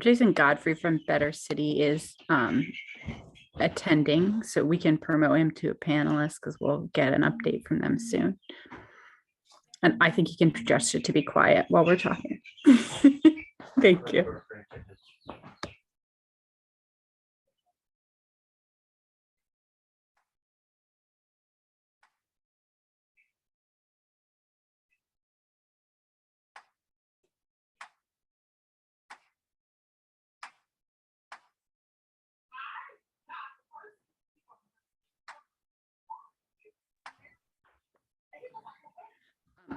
Jason Godfrey from Better City is attending, so we can promote him to a panelist because we'll get an update from them soon. And I think he can gesture to be quiet while we're talking. Thank you.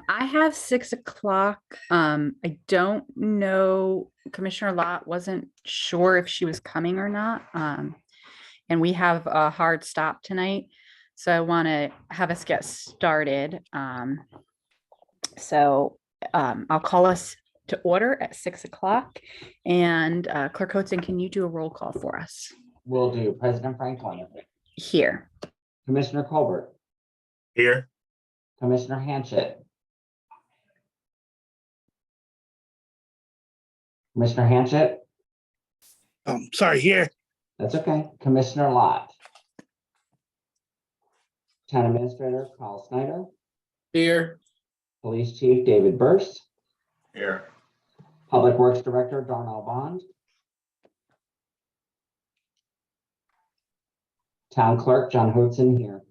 I have 6 o'clock. I don't know. Commissioner Lott wasn't sure if she was coming or not. And we have a hard stop tonight. So I want to have us get started. I'll call us to order at 6 o'clock. And Clerk Hotzen, can you do a roll call for us? Will do. President Franklin. Here. Commissioner Colbert. Here. Commissioner Hanchett. Commissioner Hanchett. Sorry, here. That's okay. Commissioner Lott. Town Administrator Carl Snyder. Here. Police Chief David Burst. Here. Public Works Director Darnell Bond. Town Clerk John Hotzen here.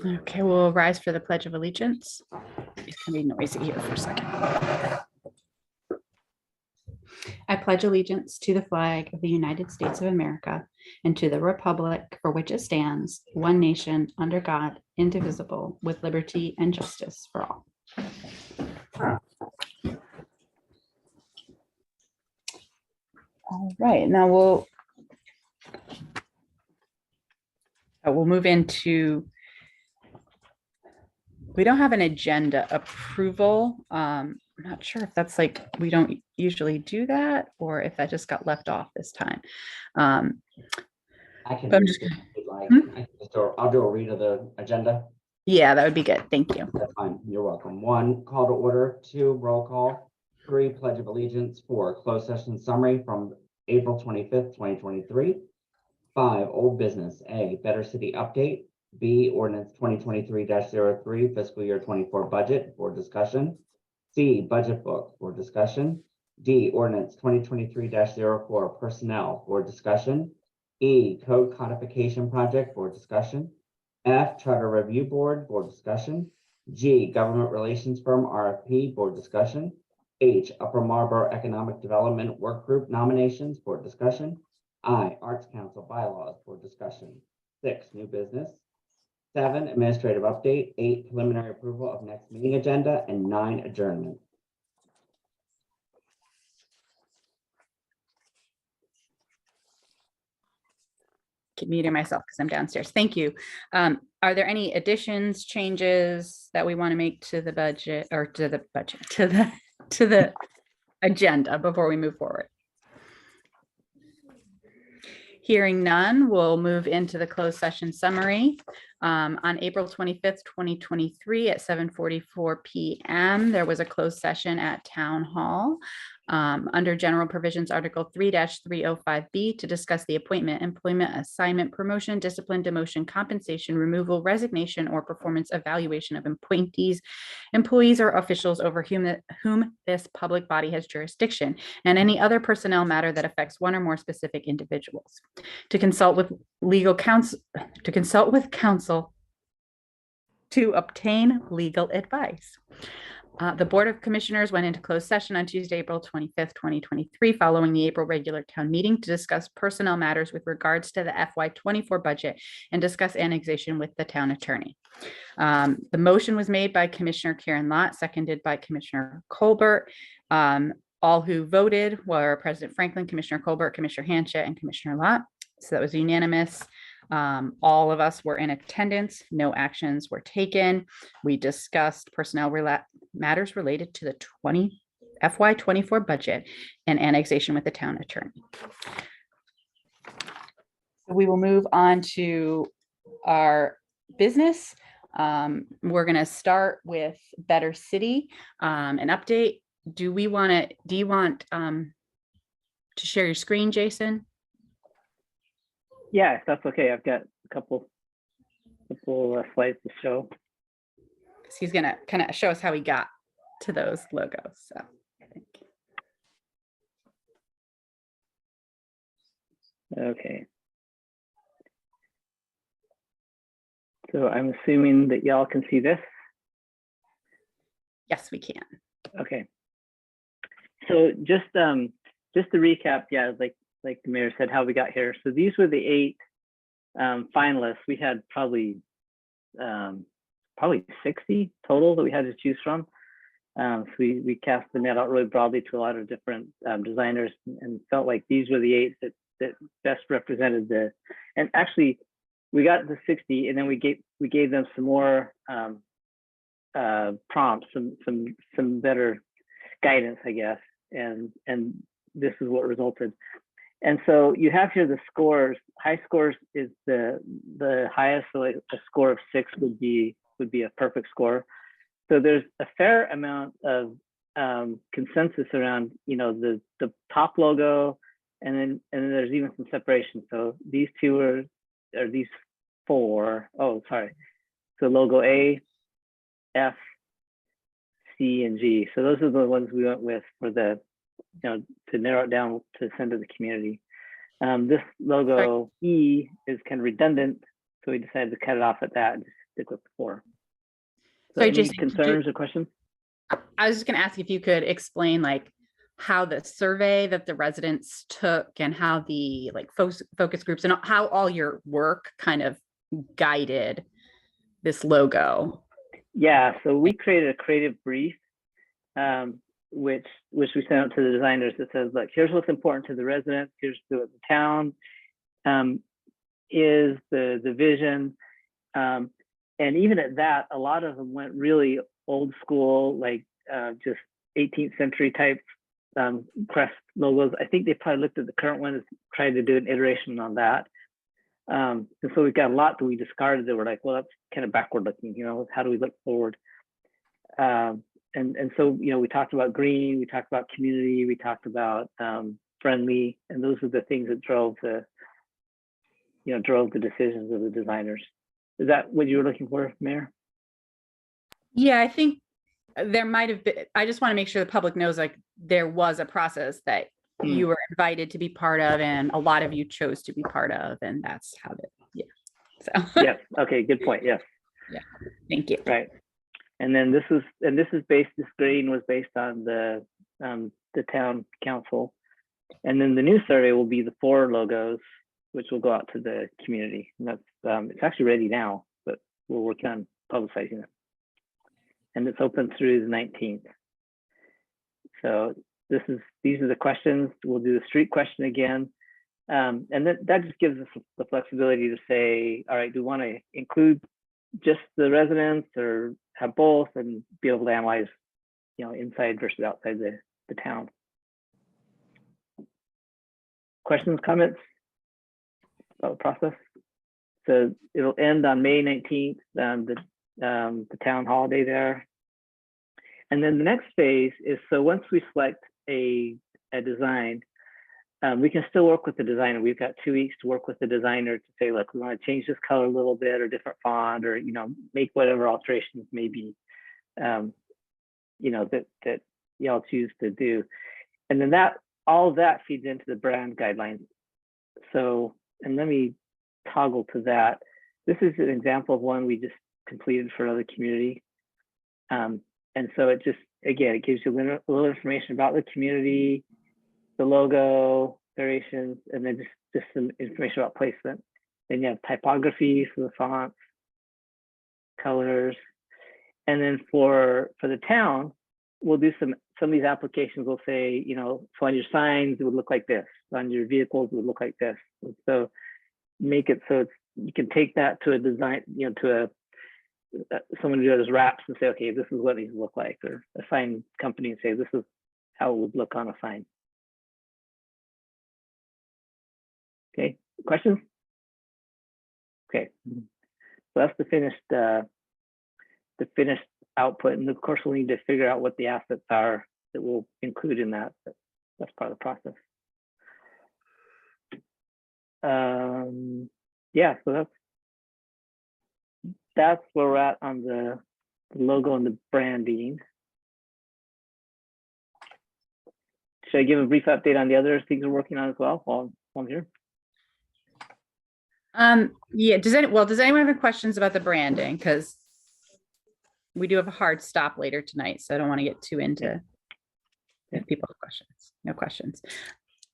Okay, we'll rise for the Pledge of Allegiance. It's gonna be noisy here for a second. I pledge allegiance to the flag of the United States of America and to the republic for which it stands, one nation, under God, indivisible, with liberty and justice for all. All right, now we'll move into, we don't have an agenda approval. I'm not sure if that's like, we don't usually do that or if that just got left off this time. I can. But I'm just I'll do a read of the agenda. Yeah, that would be good. Thank you. That's fine. You're welcome. 1, call to order. 2, roll call. 3, Pledge of Allegiance. 4, closed session summary from April 25th, 2023. 5, old business. A, Better City update. B, ordinance 2023-03 fiscal year 24 budget for discussion. C, budget book for discussion. D, ordinance 2023-04 personnel for discussion. E, code codification project for discussion. F, charter review board for discussion. G, government relations firm RFP for discussion. H, Upper Marlboro Economic Development Work Group nominations for discussion. I, Arts Council bylaws for discussion. 6, new business. 7, administrative update. 8, preliminary approval of next meeting agenda. And 9, adjournment. Keep muting myself because I'm downstairs. Thank you. Are there any additions, changes that we want to make to the budget or to the agenda before we move forward? Hearing none, we'll move into the closed session summary. On April 25th, 2023 at 7:44 p.m., there was a closed session at Town Hall under General Provisions Article 3-305B to discuss the appointment, employment, assignment, promotion, discipline, demotion, compensation, removal, resignation, or performance evaluation of appointees, employees, or officials over whom this public body has jurisdiction, and any other personnel matter that affects one or more specific individuals. To consult with legal counsel, to obtain legal advice. The Board of Commissioners went into closed session on Tuesday, April 25th, 2023, following the April regular town meeting to discuss personnel matters with regards to the FY24 budget and discuss annexation with the town attorney. The motion was made by Commissioner Karen Lott, seconded by Commissioner Colbert. All who voted were President Franklin, Commissioner Colbert, Commissioner Hanchett, and Commissioner Lott. So that was unanimous. All of us were in attendance. No actions were taken. We discussed personnel matters related to the FY24 budget and annexation with the town attorney. We will move on to our business. We're going to start with Better City, an update. do you want to share your screen, Jason? Yeah, if that's okay. I've got a couple slides to show. 'Cause he's gonna kind of show us how he got to those logos. So I think. Okay. So I'm assuming that y'all can see this. Yes, we can. Okay. So just to recap, yeah, like the mayor said, how we got here. So these were the 8 finalists. We had probably 60 total that we had to choose from. So we cast the net out really broadly to a lot of different designers, and felt like these were the 8 that best represented and actually we got the 60, and then we gave them some more prompts, some better guidance, I guess, and this is what resulted. And so you have here the scores. High scores is the highest, so like a score of 6 would be a perfect score. So there's a fair amount of consensus around, the top logo, and then there's even some separation. So these 2 are these 4. Oh, sorry. So logo A, F, C, and G. So those are the ones we went with for the, to narrow it down to send to the community. This logo E is kind of redundant, so we decided to cut it off at that and just stick with the 4. So Sorry, any Jason, could you- concerns or questions? I was just going to ask if you could explain like how the survey that the residents took and how the like focus groups and how all your work kind of guided this logo. Yeah, so we created a creative brief, which we sent out to the designers that says, look, here's what's important to the residents, here's what the town is, the vision. And even at that, a lot of them went really old school, like just 18th century type crest logos. I think they probably looked at the current one and tried to do an iteration on that. And so we've got a lot that we discarded that were like, well, that's kind of backward looking, how do we look forward? And so, we talked about green, we talked about community, we talked about friendly, and those are the things that drove the decisions of the designers. Is that what you were looking for, Mayor? Yeah, I think there might have been, I just want to make sure the public knows like there was a process that you were invited to be part of and a lot of you chose to be part of, and that's how so. Yeah, okay, good point, yes. Yeah, thank you. Right. And then this green was based on the town council. And then the new survey will be the 4 logos, which will go out to the community. And that's it's actually ready now, but we're working on publicizing it. And it's open through the 19th. So these are the questions. We'll do the street question again. And that just gives us the flexibility to say, all right, do we want to include just the residents or have both, and be able to analyze, inside versus outside the town. Questions, comments about the process? So it'll end on May 19th, the town holiday there. And then the next phase is, so once we select a design, we can still work with the designer. We've got 2 weeks to work with the designer to say, look, we want to change this color a little bit, or different font, or make whatever alterations may be, that y'all choose to do. And then all of that feeds into the brand guidelines. So, and let me toggle to that. This is an example of one we just completed for another community. And so it just, again, it gives you a little information about the community, the logo, variations, and then just some information about placement. Then you have typography for the fonts, colors. And then for the town, we'll do some of these applications will say, so on your signs, it would look like this. On your vehicles, it would look like this. And so make it so you can take that to a design, to someone who does wraps and say, okay, this is what these look like, or a sign company and say, this is how it would look on a sign. Okay, questions? Okay, so that's the finished output, and of course we'll need to figure out what the assets are that we'll include in that. But that's part of the process. Yeah, so that's where we're at on the logo and the branding. Should I give a brief update on the other things we're working on as well while I'm here? Yeah, does anyone have questions about the branding? Because we do have a hard stop later tonight, so I don't want to get too into if people have questions. No questions.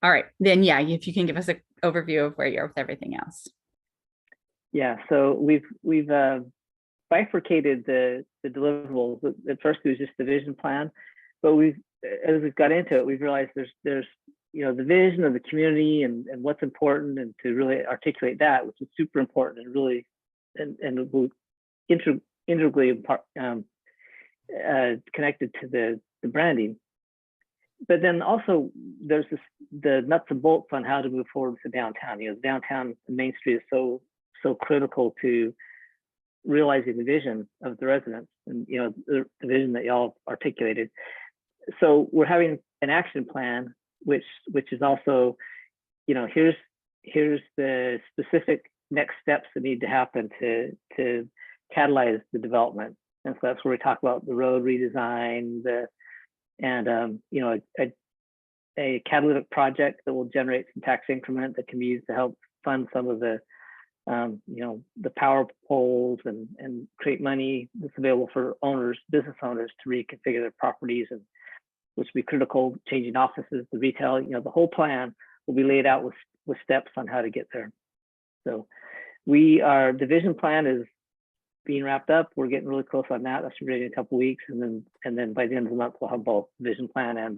All right, then yeah, if you can give us an overview of where you're with everything else. Yeah, so we've bifurcated the deliverables. At first it was just the vision plan, but as we've got into it, we've realized there's the vision of the community and what's important, and to really articulate that, which is super important and really and integrally connected to the branding. But then also there's the nuts and bolts on how to move forward with the downtown. The downtown Main Street is so critical to realizing the vision of the residents, and the vision that y'all articulated. So we're having an action plan, which is also, here's the specific next steps that need to happen to catalyze the development. And so that's where we talk about the road redesign, a catalytic project that will generate some tax increment that can be used to help fund some of the power poles and create money that's available for business owners to reconfigure their properties, and which will be critical, changing offices, the retail, the whole plan will be laid out with steps on how to get there. So the vision plan is being wrapped up. We're getting really close on that. That should be ready in a couple of weeks. And then by the end of the month, we'll have both vision plan and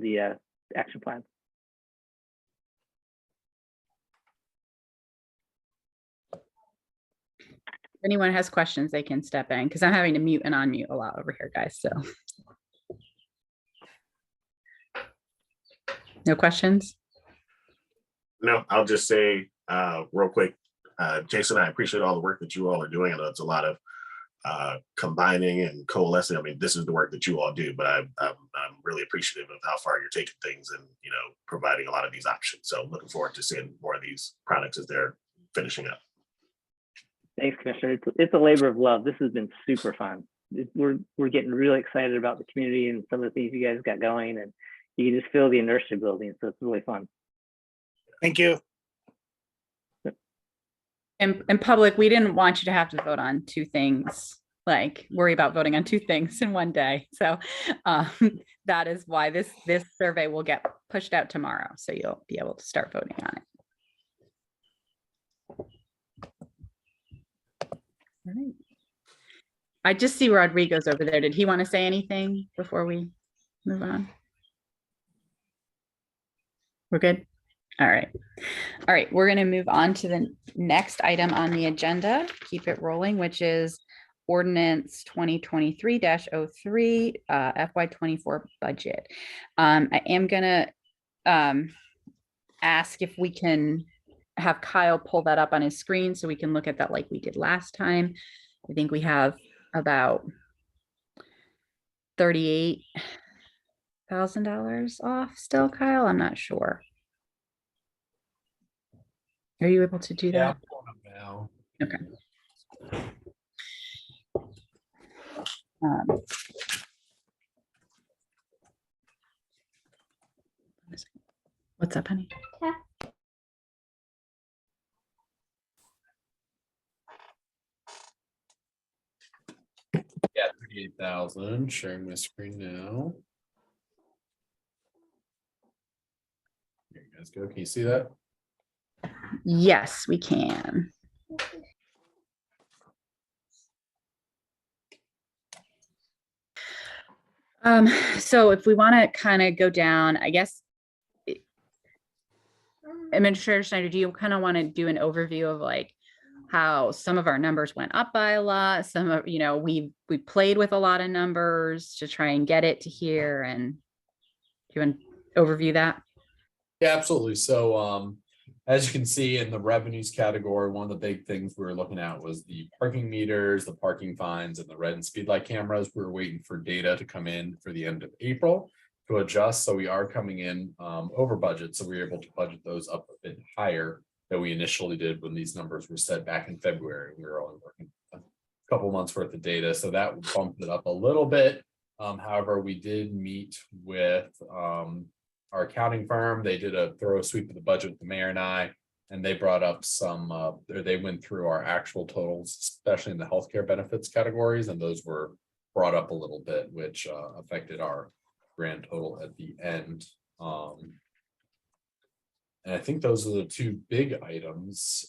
the action plan. If anyone has questions, they can step in, because I'm having to mute and unmute a lot over here, guys. So no questions? No, I'll just say real quick, Jason, I appreciate all the work that you all are doing. I know it's a lot of combining and coalescing. I mean, this is the work that you all do, but I'm really appreciative of how far you're taking things and providing a lot of these options. So looking forward to seeing more of these products as they're finishing up. Thanks, Commissioner. It's a labor of love. This has been super fun. We're getting really excited about the community and some of the things you guys got going, and you can just feel the inertia building. So it's really fun. Thank you. In public, we didn't want you to have to vote on two things, like worry about voting on two things in one day. So that is why this survey will get pushed out tomorrow. So you'll be able to start voting on it. All right. I just see Rodrigo's over there. Did he want to say anything before we move on? We're good. All right. All right. We're going to move on to the next item on the agenda. Keep it rolling, which is ordinance 2023-03 FY24 budget. I am going to ask if we can have Kyle pull that up on his screen so we can look at that like we did last time. I think we have about $38,000 off still, Kyle. I'm not sure. Are you able to do that? Now. Okay. What's up, honey? Yeah, 38,000. Sharing my screen now. There you guys go. Can you see that? Yes, we can. So if we want to kind of go down, I guess, Administrator Schneider, do you kind of want to do an overview of like how some of our numbers went up by a lot? Some of, we played with a lot of numbers to try and get it to here, and do you want to overview that? Yeah, absolutely. So as you can see in the revenues category, one of the big things we were looking at was the parking meters, the parking fines, and the red and speed light cameras. We were waiting for data to come in for the end of April to adjust. So we are coming in over budget. So we were able to budget those up a bit higher than we initially did when these numbers were set back in February. We were only working a couple months worth of data. So that bumped it up a little bit. However, we did meet with our accounting firm. They did a thorough sweep of the budget with the mayor and I, and they brought up some, they went through our actual totals, especially in the healthcare benefits categories, and those were brought up a little bit, which affected our grand total at the end. And I think those are the two big items.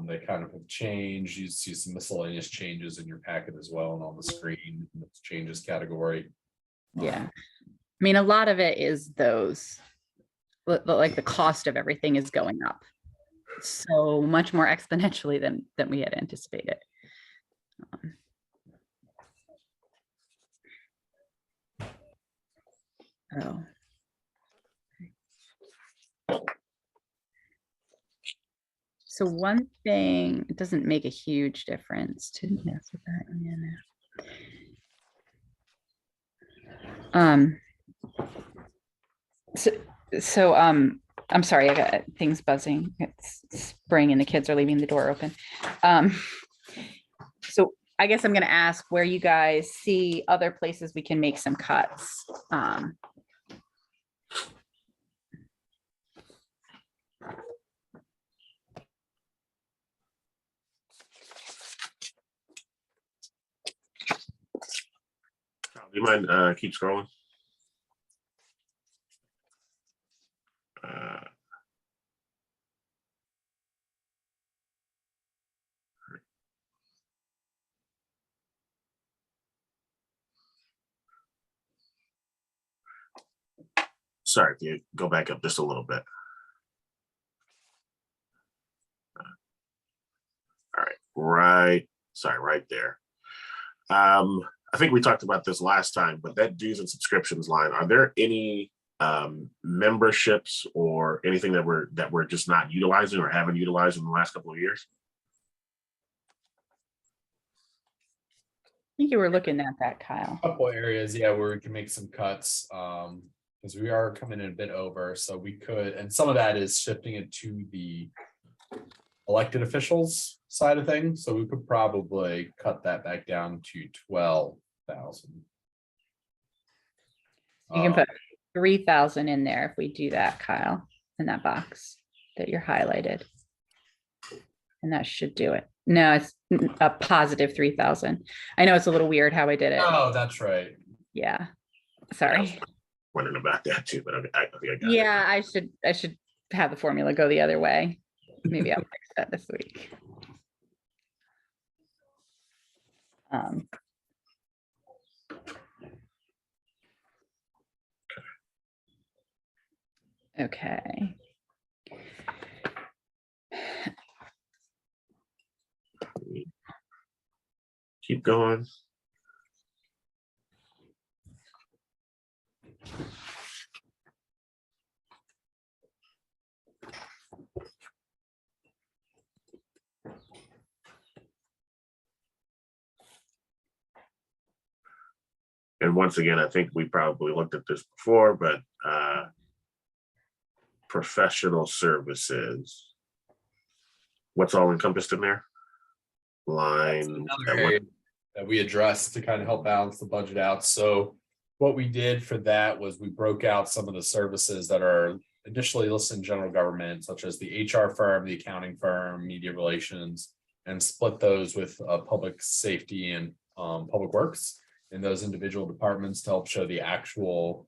They kind of have changed. You see some miscellaneous changes in your packet as well, and on the screen, in the changes category. Yeah. I mean, a lot of it is those, like the cost of everything is going up so much more exponentially than we had anticipated. Oh. So one thing, it doesn't make a huge difference to mess with that. I'm sorry, I got things buzzing. It's spring and the kids are leaving the door open. So I guess I'm gonna ask where you guys see other places we can make some cuts. Do you mind keep scrolling? Sorry, can you go back up just a little bit? All right, sorry, right there. I think we talked about this last time, but that dues and subscriptions line, are there any memberships or anything that we're just not utilizing or haven't utilized in the last couple of years? I think you were looking at that, Kyle. Couple areas, yeah, where we can make some cuts, because we are coming in a bit over, so we could, and some of that is shifting it to the elected officials side of things, so we could probably cut that back down to 12,000. You can put 3,000 in there if we do that, Kyle, in that box that you're highlighted. And that should do it. No, it's a positive 3,000. I know it's a little weird how I did it. Oh, that's right. Yeah, sorry. Wondering about that too, but I think I got it. Yeah, I should have the formula go the other way. Maybe I'll fix that this week. Okay. Keep going. And once again, I think we probably looked at this before, but professional services. What's all encompassed in there? Line. Another area that we addressed to kind of help balance the budget out. So what we did for that was we broke out some of the services that are initially listed in general government, such as the HR firm, the accounting firm, media relations, and split those with public safety and public works in those individual departments to help show the actual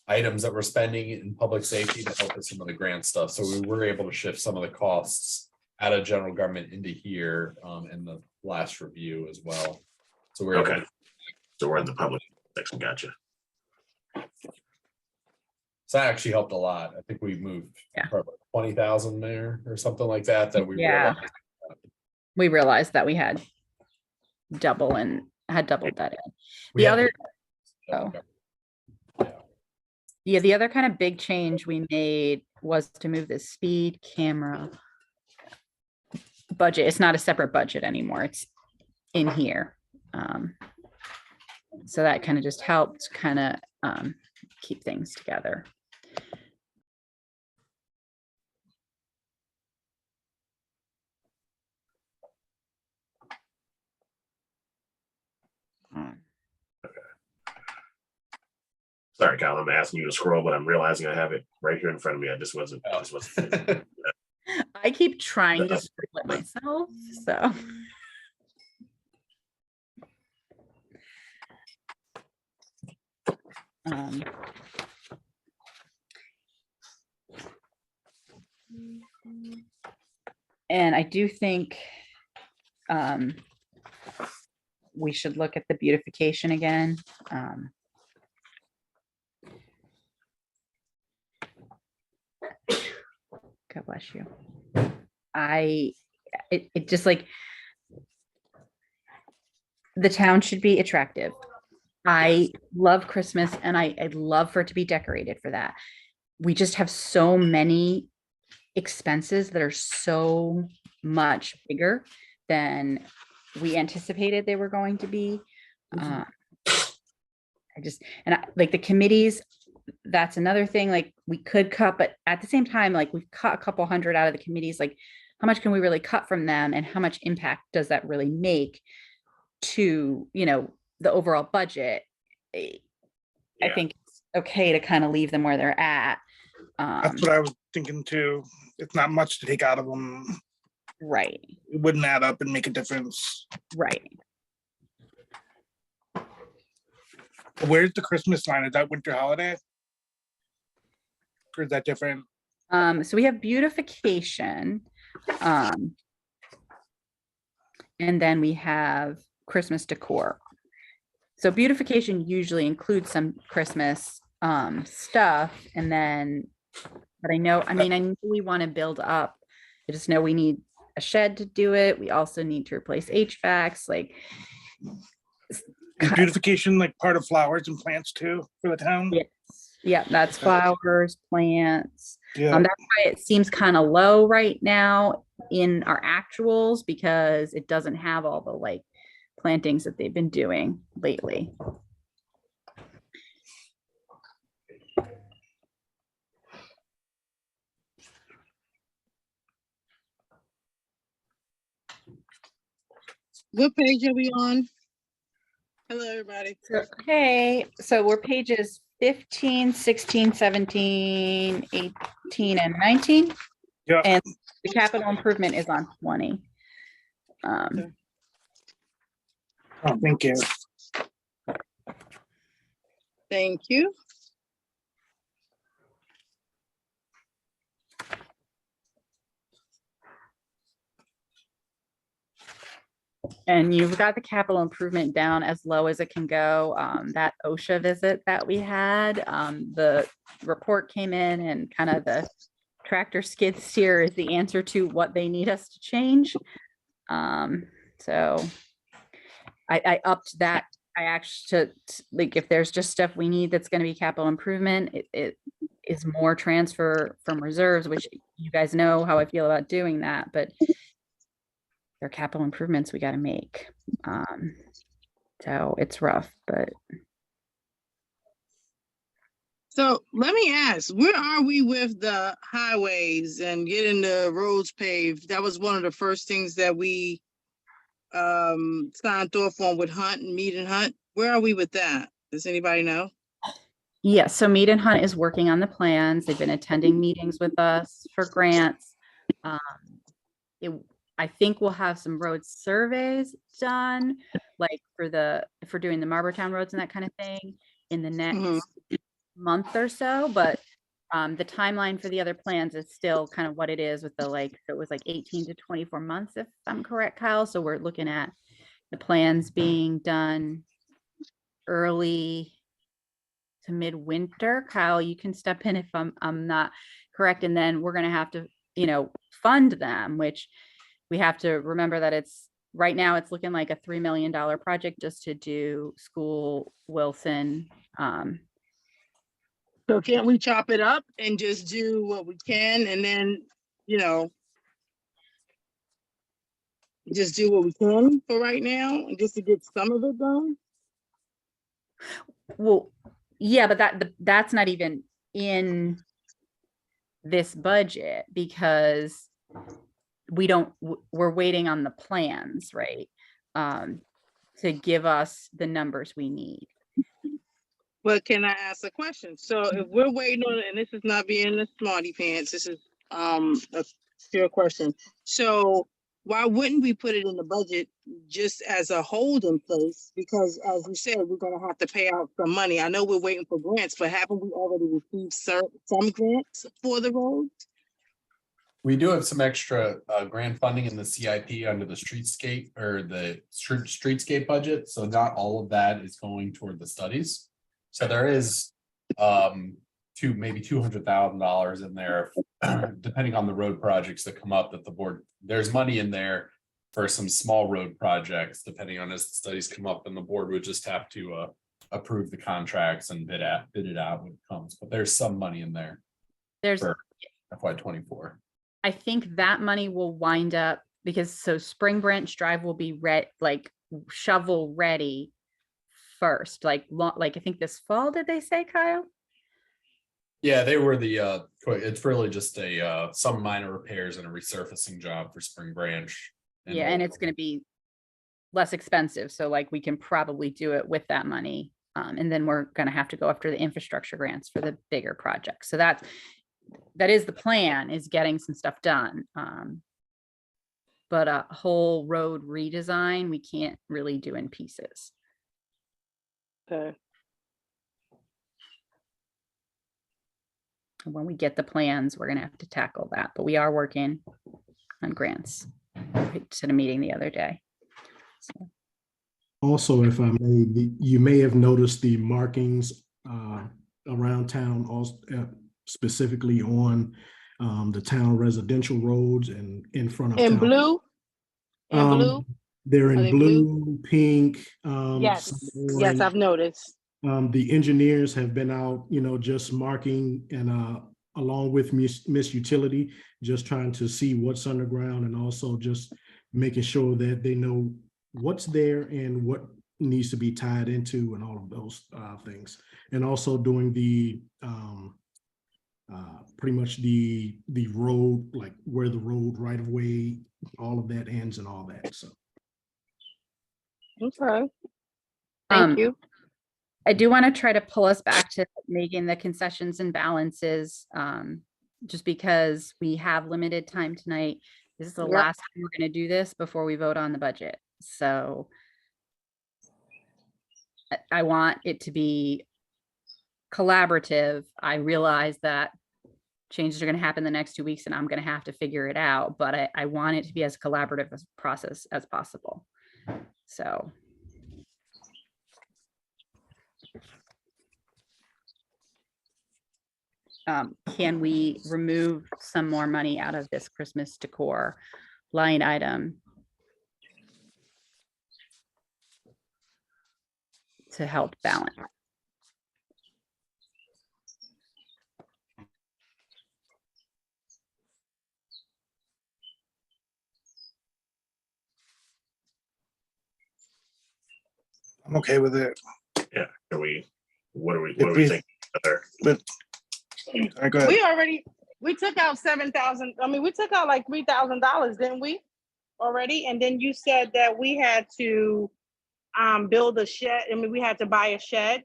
items that we're spending in public safety to help with some of the grant stuff. So we were able to shift some of the costs out of general government into here in the last review as well. So we're Okay. able to, So we're in the public section. Gotcha. so that actually helped a lot. I think we moved Yeah. 20,000 there or something like that we Yeah. realized. We realized that we had doubled that in. We The had other, to- oh. Yeah, the other kind of big change we made was to move the speed camera budget. It's not a separate budget anymore. It's in here. So that kind of just helped kind of keep things together. Sorry, Kyle, I'm asking you to scroll, but I'm realizing I have it right here in front of me. I just wasn't. I keep trying to scroll it myself, so. And I do think we should look at the beautification again. God bless you. It just like, the town should be attractive. I love Christmas and I'd love for it to be decorated for that. We just have so many expenses that are so much bigger than we anticipated they were going to be. Like the committees, that's another thing, like we could cut, but at the same time, like we've cut a couple hundred out of the committees, like how much can we really cut from them and how much impact does that really make to, you know, the overall budget? I think it's okay to kind of leave them where they're at. That's what I was thinking too. It's not much to take out of them. Right. It wouldn't add up and make a difference. Right. Where's the Christmas line? Is that winter holiday? Or is that different? So we have beautification. And then we have Christmas decor. So beautification usually includes some Christmas stuff. And then, but I know we want to build up. I just know we need a shed to do it. We also need to replace HVACs, like. Is beautification like part of flowers and plants too for the town? Yes. Yeah, that's flowers, plants. Yeah. That's why it seems kind of low right now in our actuals, because it doesn't have all the like plantings that they've been doing lately. What page are we on? Hello, everybody. So, hey, so we're pages 15, 16, 17, 18, and 19. Yeah. And the capital improvement is on 20. Oh, thank you. Thank you. And you've got the capital improvement down as low as it can go. That OSHA visit that we had, the report came in and kind of the tractor skid steer is the answer to what they need us to change. So I upped that. I actually, like, if there's just stuff we need that's going to be capital improvement, it is more transfer from reserves, which you guys know how I feel about doing that, but they're capital improvements we got to make. So it's rough, but. So let me ask, where are we with the highways and getting the roads paved? That was one of the first things that we signed off on with Hunt and Mead and Hunt. Where are we with that? Does anybody know? Yeah, so Mead and Hunt is working on the plans. They've been attending meetings with us for grants. I think we'll have some road surveys done, like for doing the Marbortown roads and that kind of thing in the next month or so, but the timeline for the other plans is still kind of what it is with the, like, it was like 18 to 24 months, if I'm correct, Kyle. So we're looking at the plans being done early to midwinter. Kyle, you can step in if I'm not correct. And then we're going to have to, fund them, which we have to remember that it's right now it's looking like a $3 million project just to do school Wilson. So can't we chop it up and just do what we can and then, you know, just do what we can for right now and just to get some of it done? Well, yeah, but that's not even in this budget because we're waiting on the plans, right? To give us the numbers we need. But can I ask a question? So if we're waiting on it, and this is not being a smarty pants, this is a fair question. So why wouldn't we put it in the budget just as a hold in place? Because as you said, we're gonna have to pay out some money. I know we're waiting for grants, but haven't we already received some grants for the roads? We do have some extra grant funding in the CIP under the streetscape or the streetscape budget. So not all of that is going toward the studies. So there is maybe $200,000 in there, depending on the road projects that come up that the board, there's money in there for some small road projects, depending on as the studies come up, and the board would just have to approve the contracts and bid it out when it comes. But there's some money in there There's, for FY24. I think that money will wind up because Spring Branch Drive will be shovel ready first, like I think this fall, did they say, Kyle? Yeah, they were it's really just some minor repairs and a resurfacing job for Spring Branch. Yeah, and it's going to be less expensive. So like we can probably do it with that money. And then we're going to have to go after the infrastructure grants for the bigger projects. So that is the plan, is getting some stuff done. But a whole road redesign, we can't really do in pieces. Okay. When we get the plans, we're going to have to tackle that, but we are working on grants. I had a meeting the other day. So. Also, if I may, you may have noticed the markings around town, also specifically on the town residential roads and in front of In town. blue? In blue? They're Are in they blue, pink. Yes, some yes, I've orange. noticed. The engineers have been out, just marking and along with Miss Utility, just trying to see what's underground and also just making sure that they know what's there and what needs to be tied into and all of those things. And also doing the pretty much the road, like where the road right of way, all of that ends and all that. So. Okay. Thank you. I do want to try to pull us back to making the concessions and balances, just because we have limited time tonight. This is the last time we're going to do this before we vote on the budget. So I want it to be collaborative. I realize that changes are going to happen the next 2 weeks and I'm going to have to figure it out, but I want it to be as collaborative as process as possible. So. Can we remove some more money out of this Christmas decor line item to help balance? I'm okay with it. Yeah, what are we If we- thinking there? All right, go ahead. We took out 7,000, we took out like $3,000, didn't we? Already, and then you said that we had to build a shed, we had to buy a shed.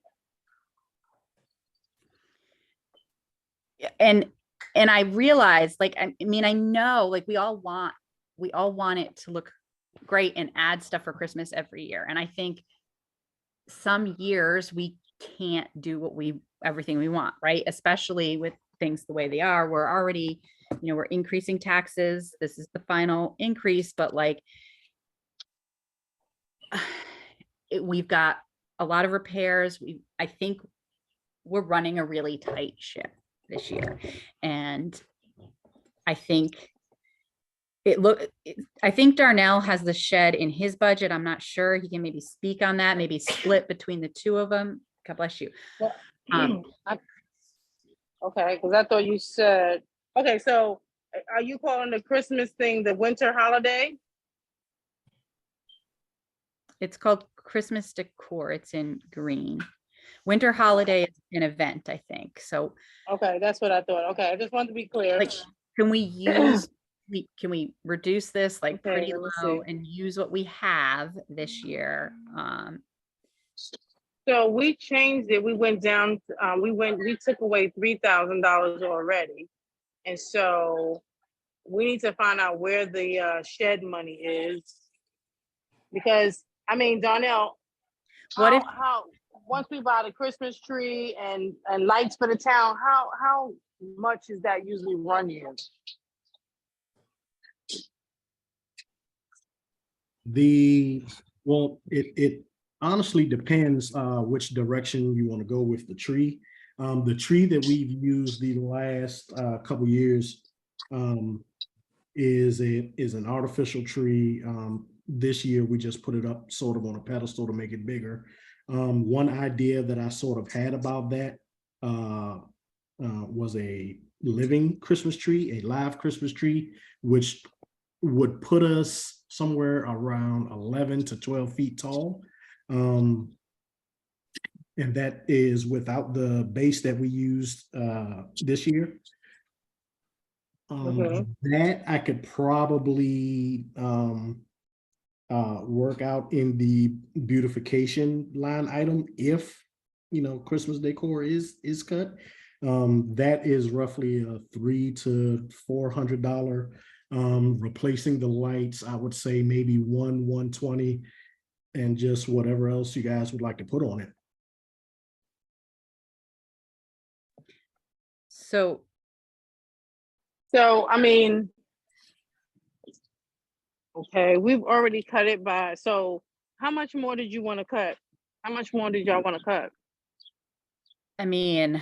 And I realized, I know, we all want it to look great and add stuff for Christmas every year. And I think some years we can't do everything we want, right? Especially with things the way they are. We're already, we're increasing taxes. This is the final increase, but we've got a lot of repairs. I think we're running a really tight ship this year. And I think I think Darnell has the shed in his budget. I'm not sure. He can maybe speak on that, maybe split between the two of them. God bless you. Okay, because I thought you said, okay, so are you calling the Christmas thing the winter holiday? It's called Christmas decor. It's in green. Winter holiday is an event, I think. So Okay, that's what I thought. Okay, I just wanted to be clear. like, can we use, can we reduce this like Okay, pretty let me low see. and use what we have this year? So we changed it. We went down, we took away $3,000 already. And so we need to find out where the shed money is. Because, I mean, Donnell, What if, how, once we buy the Christmas tree and lights for the town, how much is that usually run you? Well, it honestly depends which direction you want to go with the tree. The tree that we've used the last couple years is an artificial tree. This year we just put it up sort of on a pedestal to make it bigger. One idea that I sort of had about that was a living Christmas tree, a live Christmas tree, which would put us somewhere around 11 to 12 feet tall. And that is without the base that we used this year. That I could probably work out in the beautification line item if, you know, Christmas decor is cut. That is roughly a $300 to $400. Replacing the lights, I would say maybe $120, and just whatever else you guys would like to put on it. so So, I mean, okay, we've already cut it by, so how much more did you want to cut? How much more did y'all want to cut? I mean,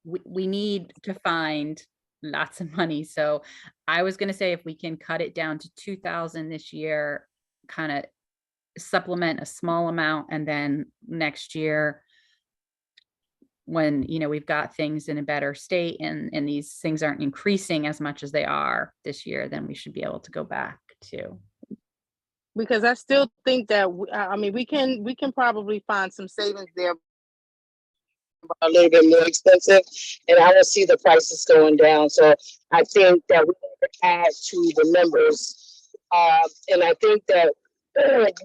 we need to find lots of money. So I was gonna say if we can cut it down to 2,000 this year, kind of supplement a small amount, and then next year, when, you know, we've got things in a better state and these things aren't increasing as much as they are this year, then we should be able to go back to. Because I still think that, I mean, we can probably find some savings there. A little bit more expensive, and I don't see the prices going down. So I think that we add to the members, and I think that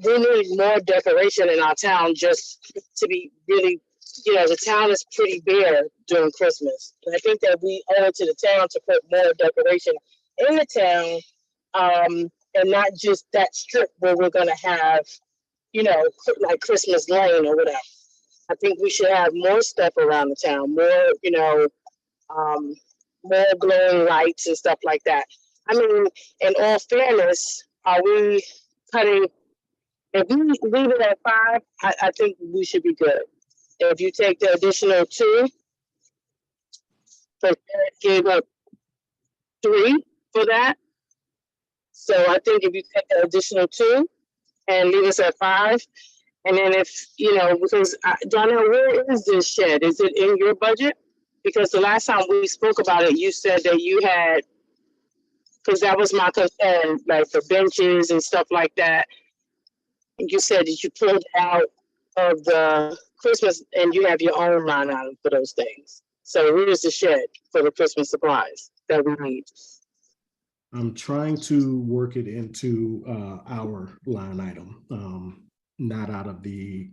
we need more decoration in our town just to be really, you know, the town is pretty bare during Christmas. And I think that we owe it to the town to put more decoration in the town, and not just that strip where we're gonna have, you know, like Christmas Lane or whatever. I think we should have more stuff around the town, more, you know, more glowing lights and stuff like that. I mean, in all fairness, are we cutting? If we leave it at 5, I think we should be good. If you take the additional 2, so Jared gave up 3 for that. So I think if you take the additional 2 and leave us at 5, and then if, you know, because Donnell, where is this shed? Is it in your budget? Because the last time we spoke about it, you said that you had, because that was my concern, like for benches and stuff like that. And you said that you pulled out of the Christmas and you have your own line item for those things. So where is the shed for the Christmas supplies that we need? I'm trying to work it into our line item, not out of the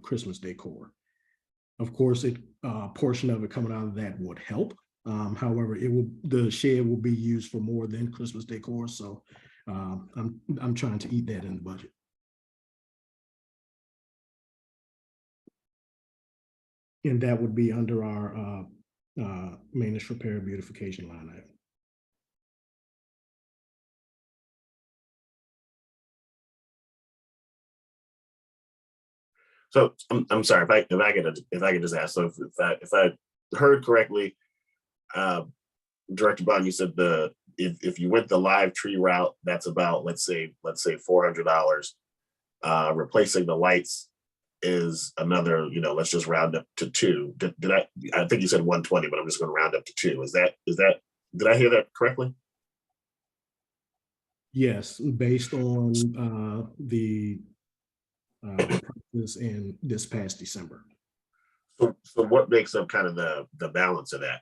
Christmas decor. Of course, a portion of it coming out of that would help. However, the shed will be used for more than Christmas decor, so I'm trying to eat that in the budget. And that would be under our maintenance, repair, beautification line item. So I'm sorry if I could just ask. So if I heard correctly, Director Bond, you said if you went the live tree route, that's about let's say $400. Replacing the lights is another, let's just round up to 2. Did I think you said 120, but I'm just going to round up to 2. Is that, did I hear that correctly? Yes, based on the prices in this past December. So what makes up kind of the balance of that?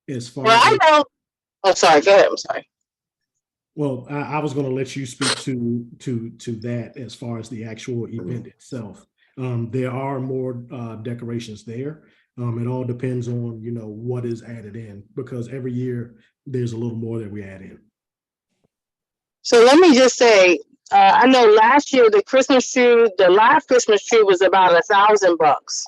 As far Well, I as, know. Oh, sorry. Go ahead. I'm sorry. well, I was going to let you speak to that as far as the actual event itself. There are more decorations there. It all depends on, what is added in, because every year there's a little more that we add in. So let me just say, I know last year the Christmas tree, the live Christmas tree was about $1,000.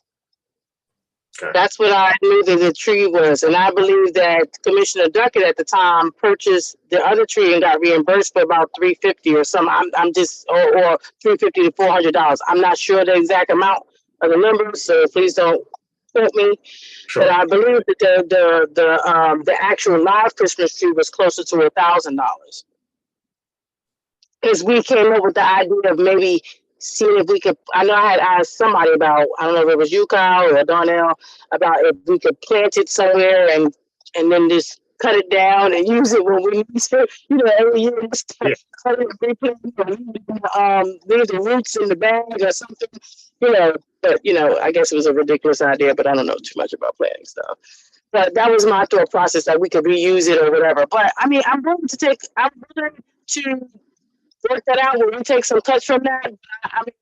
Okay. That's what I knew that the tree was, and I believe that Commissioner Duckett at the time purchased the other tree and got reimbursed for about $350 or something. I'm just or $350 to $400. I'm not sure the exact amount of the numbers, so please don't quote me. Sure. But I believe that the actual live Christmas tree was closer to $1,000. Because we came up with the idea of maybe seeing if we could, I know I had asked somebody about, I don't know if it was you, Kyle, or Darnell, about if we could plant it somewhere and then just cut it down and use it when we need to, every year just Yeah. cut it, replant it, leave the roots in the bag or something, but I guess it was a ridiculous idea, but I don't know too much about planting stuff. But that was my thought process, that we could reuse it or whatever. But I mean, I'm willing to work that out. We'll take some cuts from that. I mean,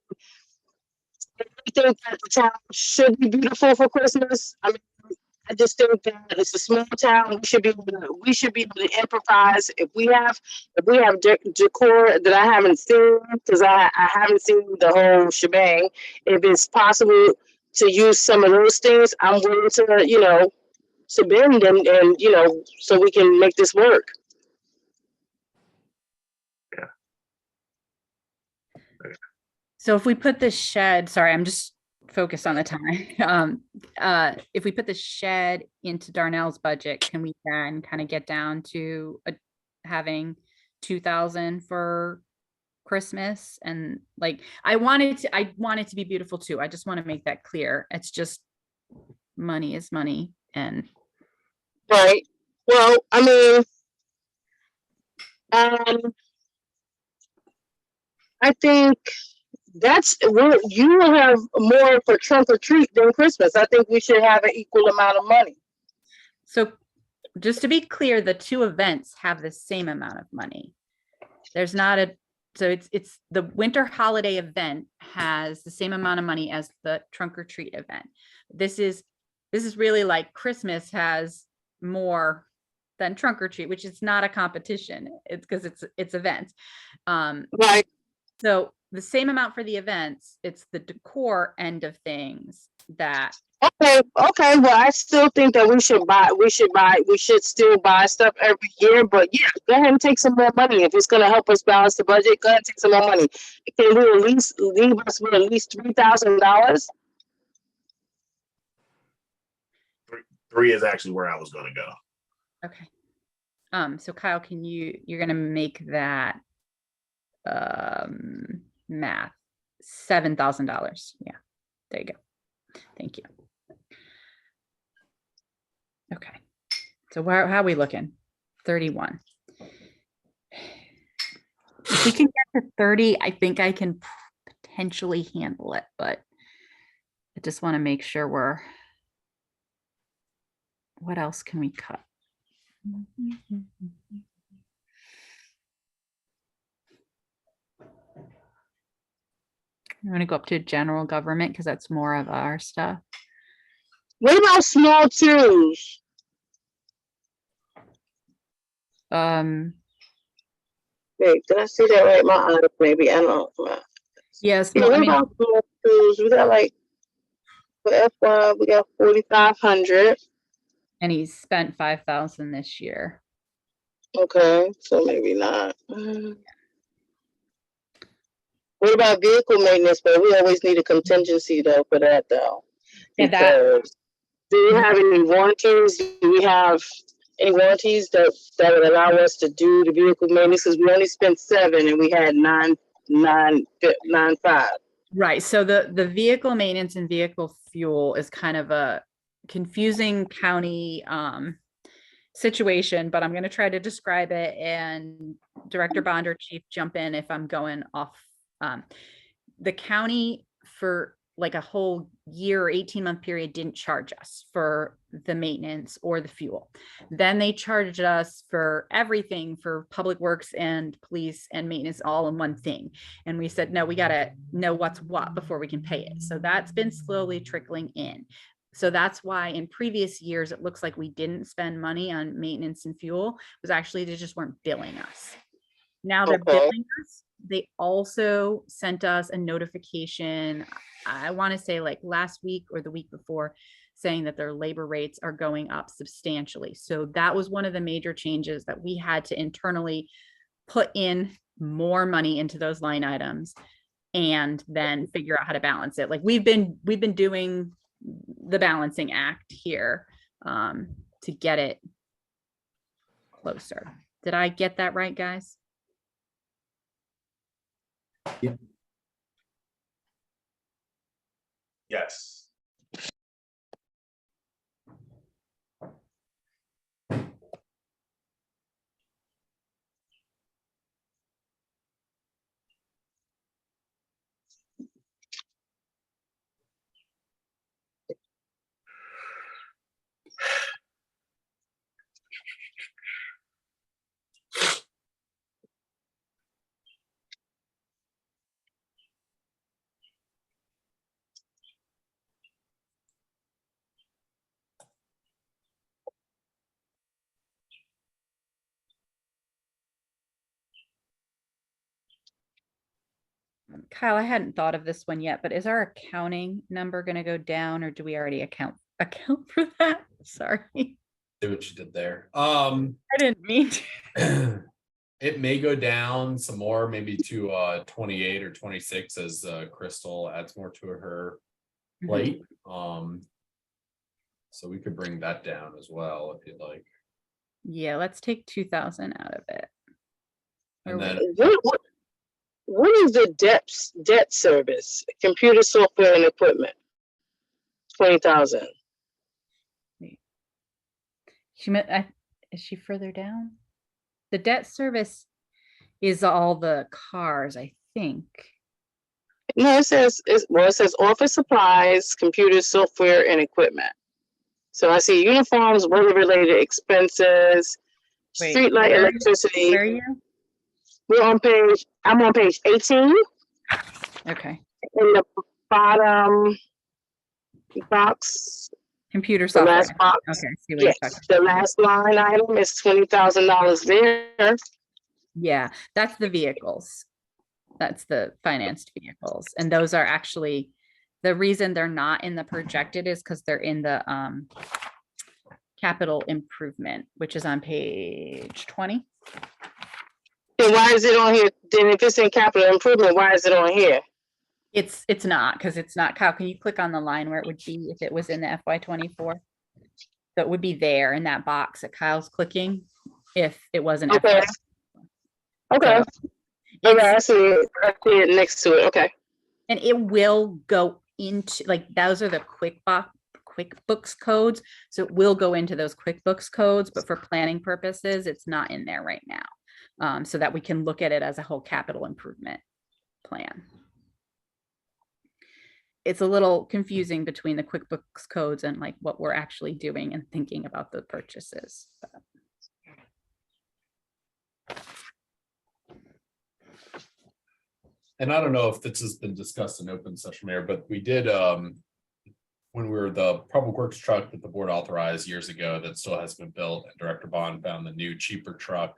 I think that the town should be beautiful for Christmas. I mean, I just think that it's a small town. We should be able to improvise. If we have decor that I haven't seen, because I haven't seen the whole shebang. If it's possible to use some of those things, I'm willing to to bend and so we can make this work. So if we put the shed, sorry, I'm just focused on the time. If we put the shed into Darnell's budget, can we then kind of get down to having 2,000 for Christmas? And I want it to be beautiful too. I just want to make that clear. It's just money is money. And right. Well, I mean, I think you will have more for trunk or treat than Christmas. I think we should have an equal amount of money. so just to be clear, the two events have the same amount of money. There's not so it's the winter holiday event has the same amount of money as the trunk or treat event. This is really like Christmas has more than trunk or treat, which is not a competition. It's because it's events. Right. So the same amount for the events, it's the decor end of things that. Okay. Well, I still think that we should still buy stuff every year, but yeah, go ahead and take some more money. If it's going to help us balance the budget, go ahead and take some more money. Can we at least leave us with at least $3,000? 3 is actually where I was going to go. Okay. So Kyle, you're going to make that math $7,000. Yeah, there you go. Thank you. Okay, so how are we looking? 31. If we can get to 30, I think I can potentially handle it, but I just want to make sure what else can we cut? I'm going to go up to general government because that's more of our stuff. What about small tools? Wait, did I see that right? My eyes, maybe. I don't know. Yes. Yeah, what about small tools? We got for FY, we got 4,500. And he's spent 5,000 this year. Okay, so maybe not. What about vehicle maintenance? But we always need a contingency though for that though. Yeah, Do we have any warranties? Do we have any warranties that would allow us to do the vehicle maintenance? Because we only spent 7 and we had 9 $9.95. Right, so the vehicle maintenance and vehicle fuel is kind of a confusing county situation, but I'm gonna try to describe it, and Director Bond or Chief, jump in if I'm going off. The county for like a whole year or 18-month period didn't charge us for the maintenance or the fuel. Then they charged us for everything, for public works and police and maintenance all in one thing. And we said, no, we gotta know what's what before we can pay it. So that's been slowly trickling in. So that's why in previous years, it looks like we didn't spend money on maintenance and fuel. It was actually they just weren't billing us. Now they're Okay. billing us. They also sent us a notification, I want to say like last week or the week before, saying that their labor rates are going up substantially. So that was one of the major changes that we had to internally put in more money into those line items and then figure out how to balance it. Like we've been doing the balancing act here to get it closer. Did I get that right, guys? Yes. Kyle, I hadn't thought of this one yet, but is our accounting number going to go down, or do we already account for that? Sorry, See what you did there. I didn't mean to. It may go down some more, maybe to 28 or 26 as Crystal adds more to her plate. So we could bring that down as well if you'd like. Yeah, let's take 2,000 out of it. And then What is the debt service? Computer software and equipment. 20,000. She meant, is she further down? The debt service is all the cars, I think. No, it says office supplies, computer software and equipment. So I see uniforms, weather-related expenses, Wait, streetlight, where- electricity. Where are you? I'm on page 18. Okay. In the bottom box, Computer the software. last box. Okay, I see what you're Yes, talking the about. last line item is $20,000 there. Yeah, that's the vehicles. That's the financed vehicles. And those are actually, the reason they're not in the projected is because they're in the capital improvement, which is on page 20. Then why is it on here? Then if it's in capital improvement, why is it on here? It's not, because it's not. Kyle, can you click on the line where it would be if it was in the FY24? So it would be there in that box that Kyle's clicking if it wasn't. Okay. Okay. So Okay, I see it next to it. Okay. and it will go into, like, those are the QuickBooks codes. So it will go into those QuickBooks codes, but for planning purposes, it's not in there right now. So that we can look at it as a whole capital improvement plan. It's a little confusing between the QuickBooks codes and like what we're actually doing and thinking about the purchases. But and I don't know if this has been discussed in open session, Mayor, but we did when we were the public works truck that the board authorized years ago that still hasn't been built, and Director Bond found the new cheaper truck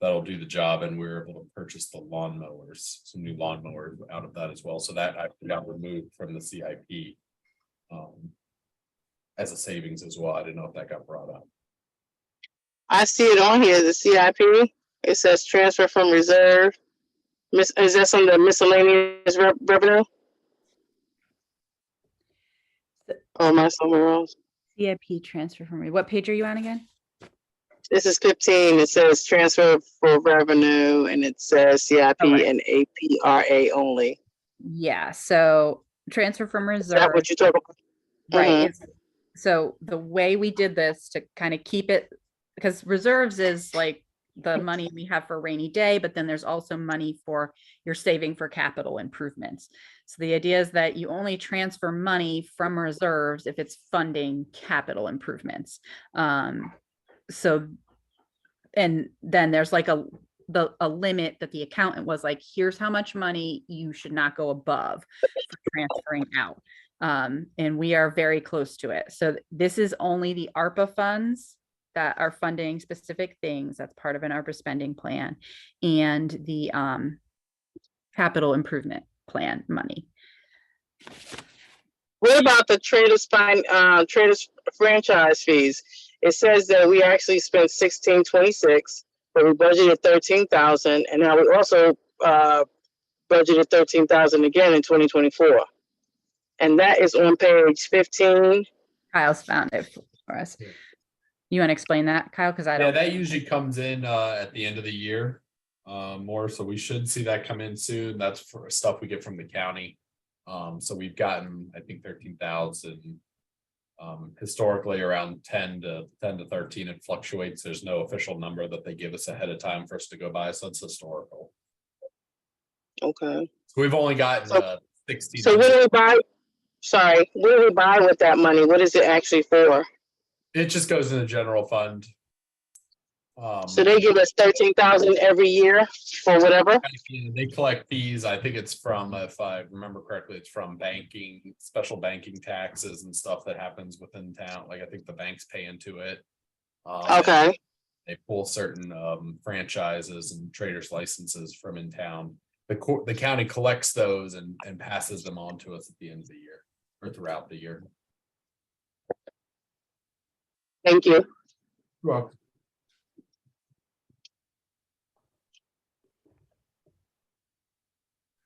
that'll do the job, and we were able to purchase the lawnmowers, some new lawnmowers out of that as well. So that actually got removed from the CIP as a savings as well. I didn't know if that got brought up. I see it on here, the CIP. It says transfer from reserve. Is that some of the miscellaneous revenue? Or am I somewhere else? CIP transfer from me. What page are you on again? This is 15. It says transfer for revenue and it says CIP Okay. and APRA only. Yeah, so transfer from Is that reserve, what you're talking about? right? Mhm. It's, so the way we did this to kind of keep it, because reserves is like the money we have for a rainy day, but then there's also money for you're saving for capital improvements. So the idea is that you only transfer money from reserves if it's funding capital improvements. So, and then there's like a limit that the accountant was like, here's how much money you should not go above for transferring out. And we are very close to it. So this is only the ARPA funds that are funding specific things. That's part of an ARPA spending plan, and the capital improvement plan money. What about the traders franchise fees? It says that we actually spent 1626, but we budgeted 13,000, and now we also budgeted 13,000 again in 2024. And that is on page 15. Kyle's found it for us. Yeah. You want to explain that, Kyle? Because I Yeah, don't. that usually comes in at the end of the year. More, so we should see that come in soon. That's for stuff we get from the county. So we've gotten, I think, 13,000. Historically around 10 to 13. It fluctuates. There's no official number that they give us ahead of time for us to go by, so it's historical. Okay. So we've only gotten 16. So what do we buy? Sorry, what do we buy with that money? What is it actually for? It just goes in the general fund. So they give us 13,000 every year for whatever? They collect fees. I think it's from, if I remember correctly, it's from banking, special banking taxes and stuff that happens within town. Like I think the banks pay into it. Okay. They pull certain franchises and traders licenses from in town. The county collects those and passes them on to us at the end of the year or throughout the year. Thank you. You're welcome.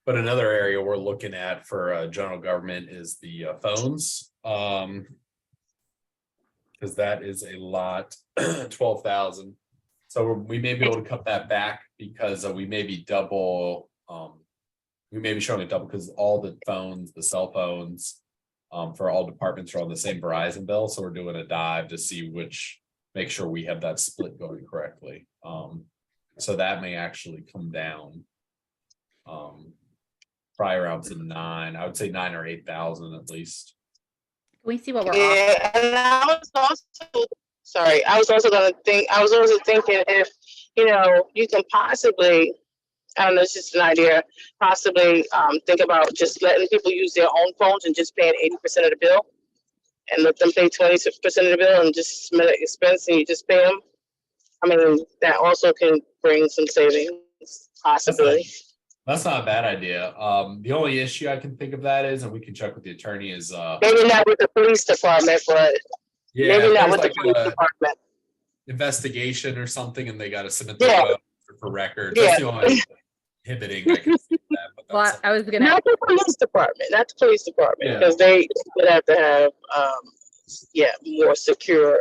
But another area we're looking at for general government is the phones. Because that is a lot, 12,000. So we may be able to cut that back because we may be double. We may be showing it double because all the phones, the cell phones for all departments are on the same Verizon bill. So we're doing a dive to see make sure we have that split going correctly. So that may actually come down. Probably around to 9. I would say 9 or 8,000 at least. Can we see what we're off? Yeah, and I was also, sorry, I was also thinking if, you can possibly, I don't know, it's just an idea, possibly think about just letting people use their own phones and just paying 80% of the bill and let them pay 20% of the bill and just submit an expense and you just pay them. I mean, that also can bring some savings, possibly. That's not a bad idea. The only issue I can think of that is, and we can check with the attorney, is Maybe not with the police department, but yeah, maybe not there's with like the police a department. investigation or something, and they got to submit Yeah. for records. Yeah. That's the only inhibiting I can see that. But Well, that's, I was gonna, Not the police department, Yeah. because they would have to have, more secure,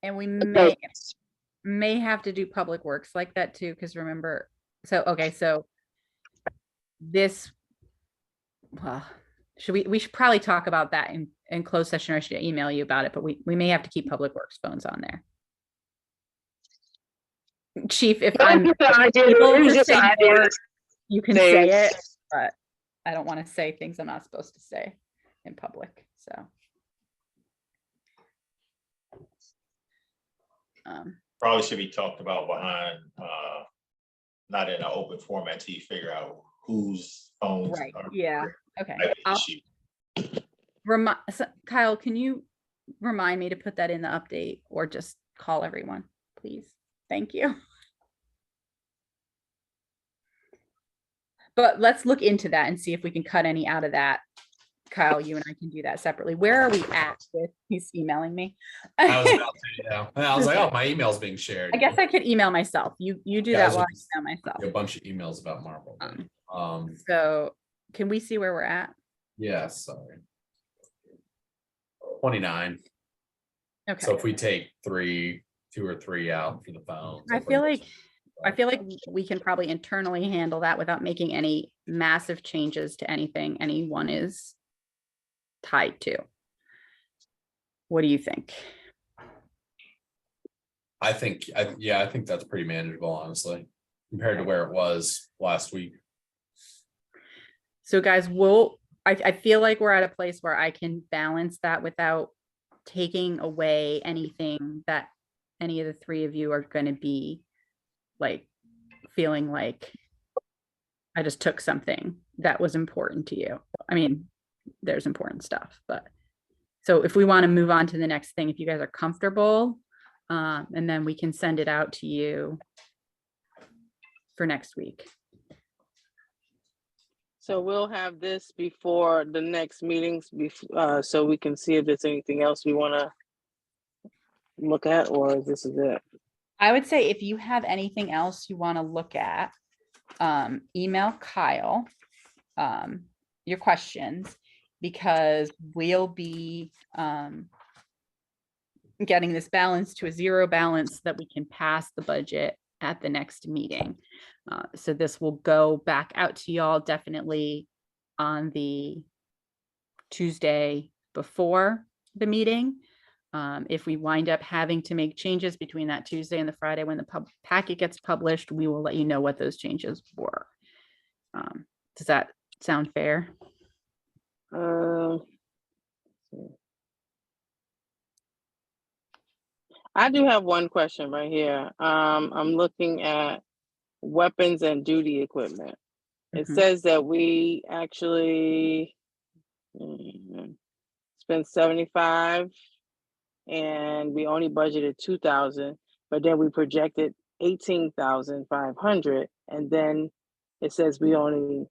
and we approaches. may have to do public works like that too, because remember, so this, well, we should probably talk about that in closed session, or I should email you about it, but we may have to keep public works phones on there. Chief, if No, I'm it's just an idea. able It was to just say an idea. more, you can Say- say it, but I don't want to say things I'm not supposed to say in public, so. Probably should be talked about behind, not in an open format till you figure out whose phones. Right, are- yeah, okay. type of I'll issue. Kyle, can you remind me to put that in the update or just call everyone, please? Thank you. But let's look into that and see if we can cut any out of that. Kyle, you and I can do that separately. Where are we at with, he's emailing me. I was about to, yeah. I was like, oh, my email's being shared. I guess I could email myself. You do Yeah, I that was while I just- email myself. A bunch of emails about Marvel. So can we see where we're at? Yeah, sorry. 29. Okay. So if we take 2 or 3 out for the phones. I feel like we can probably internally handle that without making any massive changes to anything anyone is tied to. What do you think? I think that's pretty manageable, honestly, compared to where it was last week. So guys, I feel like we're at a place where I can balance that without taking away anything that any of the three of you are going to be like feeling like I just took something that was important to you. I mean, there's important stuff, but so if we want to move on to the next thing, if you guys are comfortable, and then we can send it out to you for next week. So we'll have this before the next meetings, so we can see if there's anything else we want to look at, or this is it. I would say if you have anything else you want to look at, email Kyle your questions, because we'll be getting this balance to a 0 balance so that we can pass the budget at the next meeting. So this will go back out to y'all definitely on the Tuesday before the meeting. If we wind up having to make changes between that Tuesday and the Friday when the packet gets published, we will let you know what those changes were. Does that sound fair? I do have one question right here. I'm looking at weapons and duty equipment. It Mhm. says that we actually spent 75 and we only budgeted 2,000, but then we projected 18,500, and then it says we only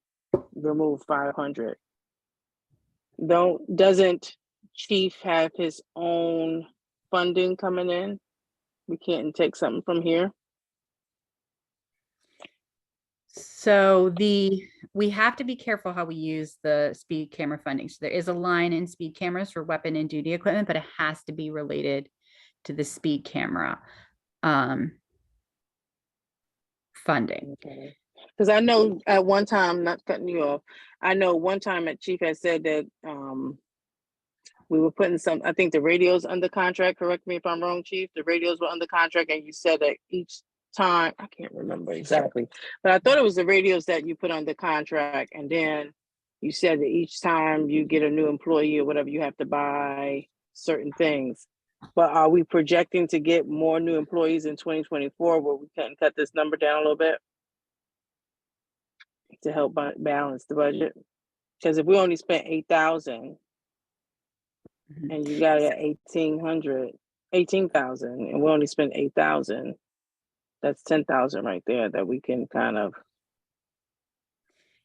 removed 500. Doesn't Chief have his own funding coming in? We can't take something from here. So we have to be careful how we use the speed camera funding. So there is a line in speed cameras for weapon and duty equipment, but it has to be related to the speed camera funding. Because I know at one time, not cutting you off, I know one time that Chief had said that we were putting I think the radios under contract, correct me if I'm wrong, Chief, the radios were under contract, and you said that each time, I can't remember exactly, but I thought it was the radios that you put under contract, and then you said that each time you get a new employee or whatever, you have to buy certain things. But are we projecting to get more new employees in 2024 where we can cut this number down a little bit to help balance the budget? Because if we only spent 8,000 and you got it at 18,000, and we only spent 8,000, that's 10,000 right there that we can kind of.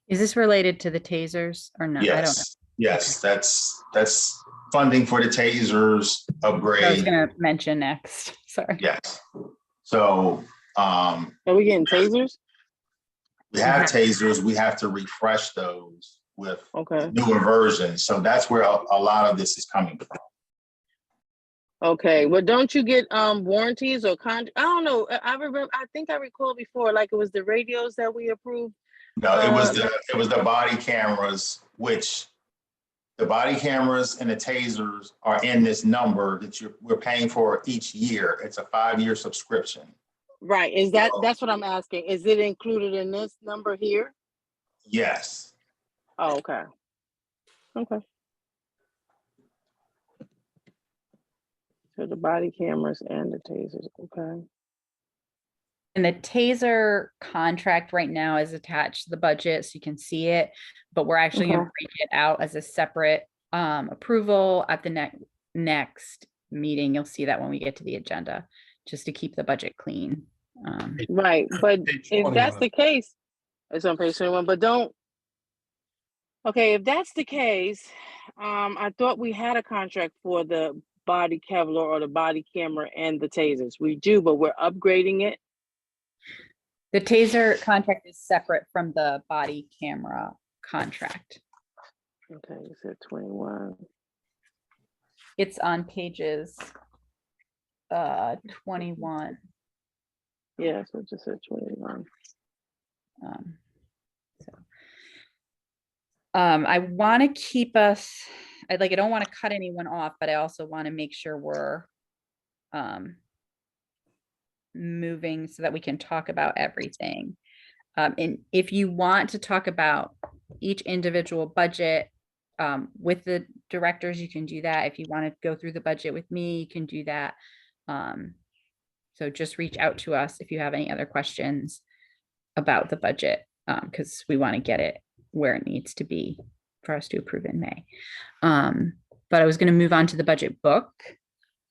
Is this related to the tasers or no? I don't know. Yes, that's funding for the tasers I was upgrade. gonna mention next. Sorry. Yes. So Are we getting tasers? we have tasers, we have to refresh those with Okay. newer versions. So that's where a lot of this is coming from. Okay. Well, don't you get warranties or I don't know. I think I recall before, like it was the radios that we approved. No, it was the body cameras, which the body cameras and the tasers are in this number that we're paying for each year. It's a 5-year subscription. Right. That's what I'm asking. Is it included in this number here? Yes. Oh, okay. Okay. So the body cameras and the tasers. Okay. And the taser contract right now is attached to the budget, so you can see it, but we're actually going to break it out as a separate approval at the next meeting. You'll see that when we get to the agenda, just to keep the budget clean. Right, but Page if that's 21. the case, it's on page 21, but okay, if that's the case, I thought we had a contract for the body Kevlar or the body camera and the tasers. We do, but we're upgrading it. The taser contract is separate from the body camera contract. Okay, you said 21. It's on pages 21. Yeah, so it just said 21. So, I want to keep us, I don't want to cut anyone off, but I also want to make sure we're moving so that we can talk about everything. And if you want to talk about each individual budget with the directors, you can do that. If you want to go through the budget with me, you can do that. So just reach out to us if you have any other questions about the budget, because we want to get it where it needs to be for us to approve in May. But I was going to move on to the budget book.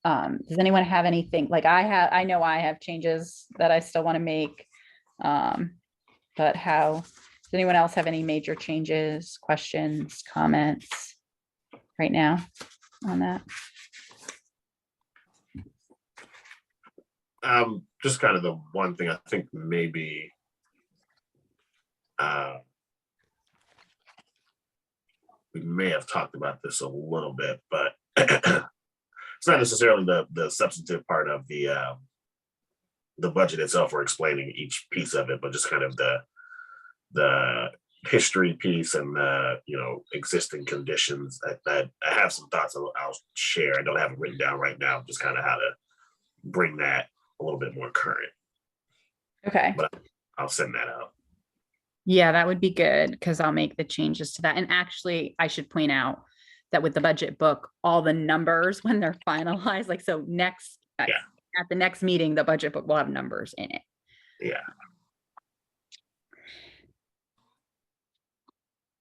Does anyone have anything I know I have changes that I still want to make. But does anyone else have any major changes, questions, comments right now on that? Just kind of the one thing I think maybe we may have talked about this a little bit, but it's not necessarily the substantive part of the budget itself or explaining each piece of it, but just kind of the history piece and the existing conditions that I have some thoughts I'll share. I don't have it written down right now, just kind of how to bring that a little bit more current. Okay. But I'll send that out. Yeah, that would be good because I'll make the changes to that. And actually, I should point out that with the budget book, all the numbers when they're finalized, so next at the next meeting, the budget book will have numbers in it. Yeah.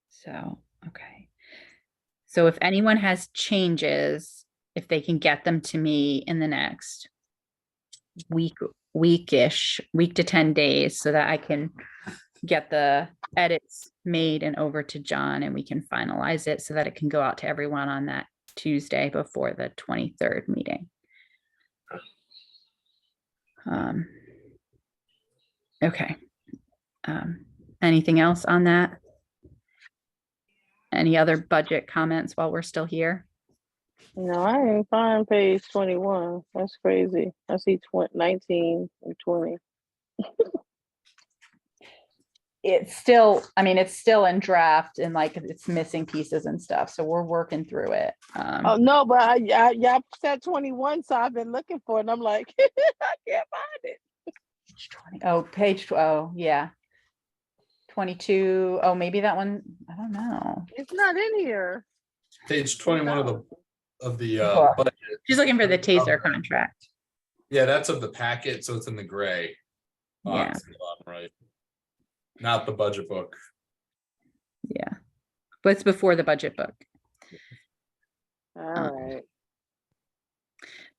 So, okay. So if anyone has changes, if they can get them to me in the next week to 10 days so that I can get the edits made and over to John and we can finalize it so that it can go out to everyone on that Tuesday before the 23rd meeting. Okay. Anything else on that? Any other budget comments while we're still here? No, I didn't find page 21. That's crazy. I see 19 and 20. It's still in draft and it's missing pieces and stuff. So we're working through it. Oh no, but y'all said 21, so I've been looking for it. And I'm like, I can't find it. Page 12. Yeah. 22. Oh, maybe that one. I don't know. It's not in here. Page 21 of the Cool. budget. She's looking for the TASER contract. Yeah, that's of the packet, so it's in the gray Yeah. box at the bottom right. Not the budget book. Yeah. But it's before the budget book. All right.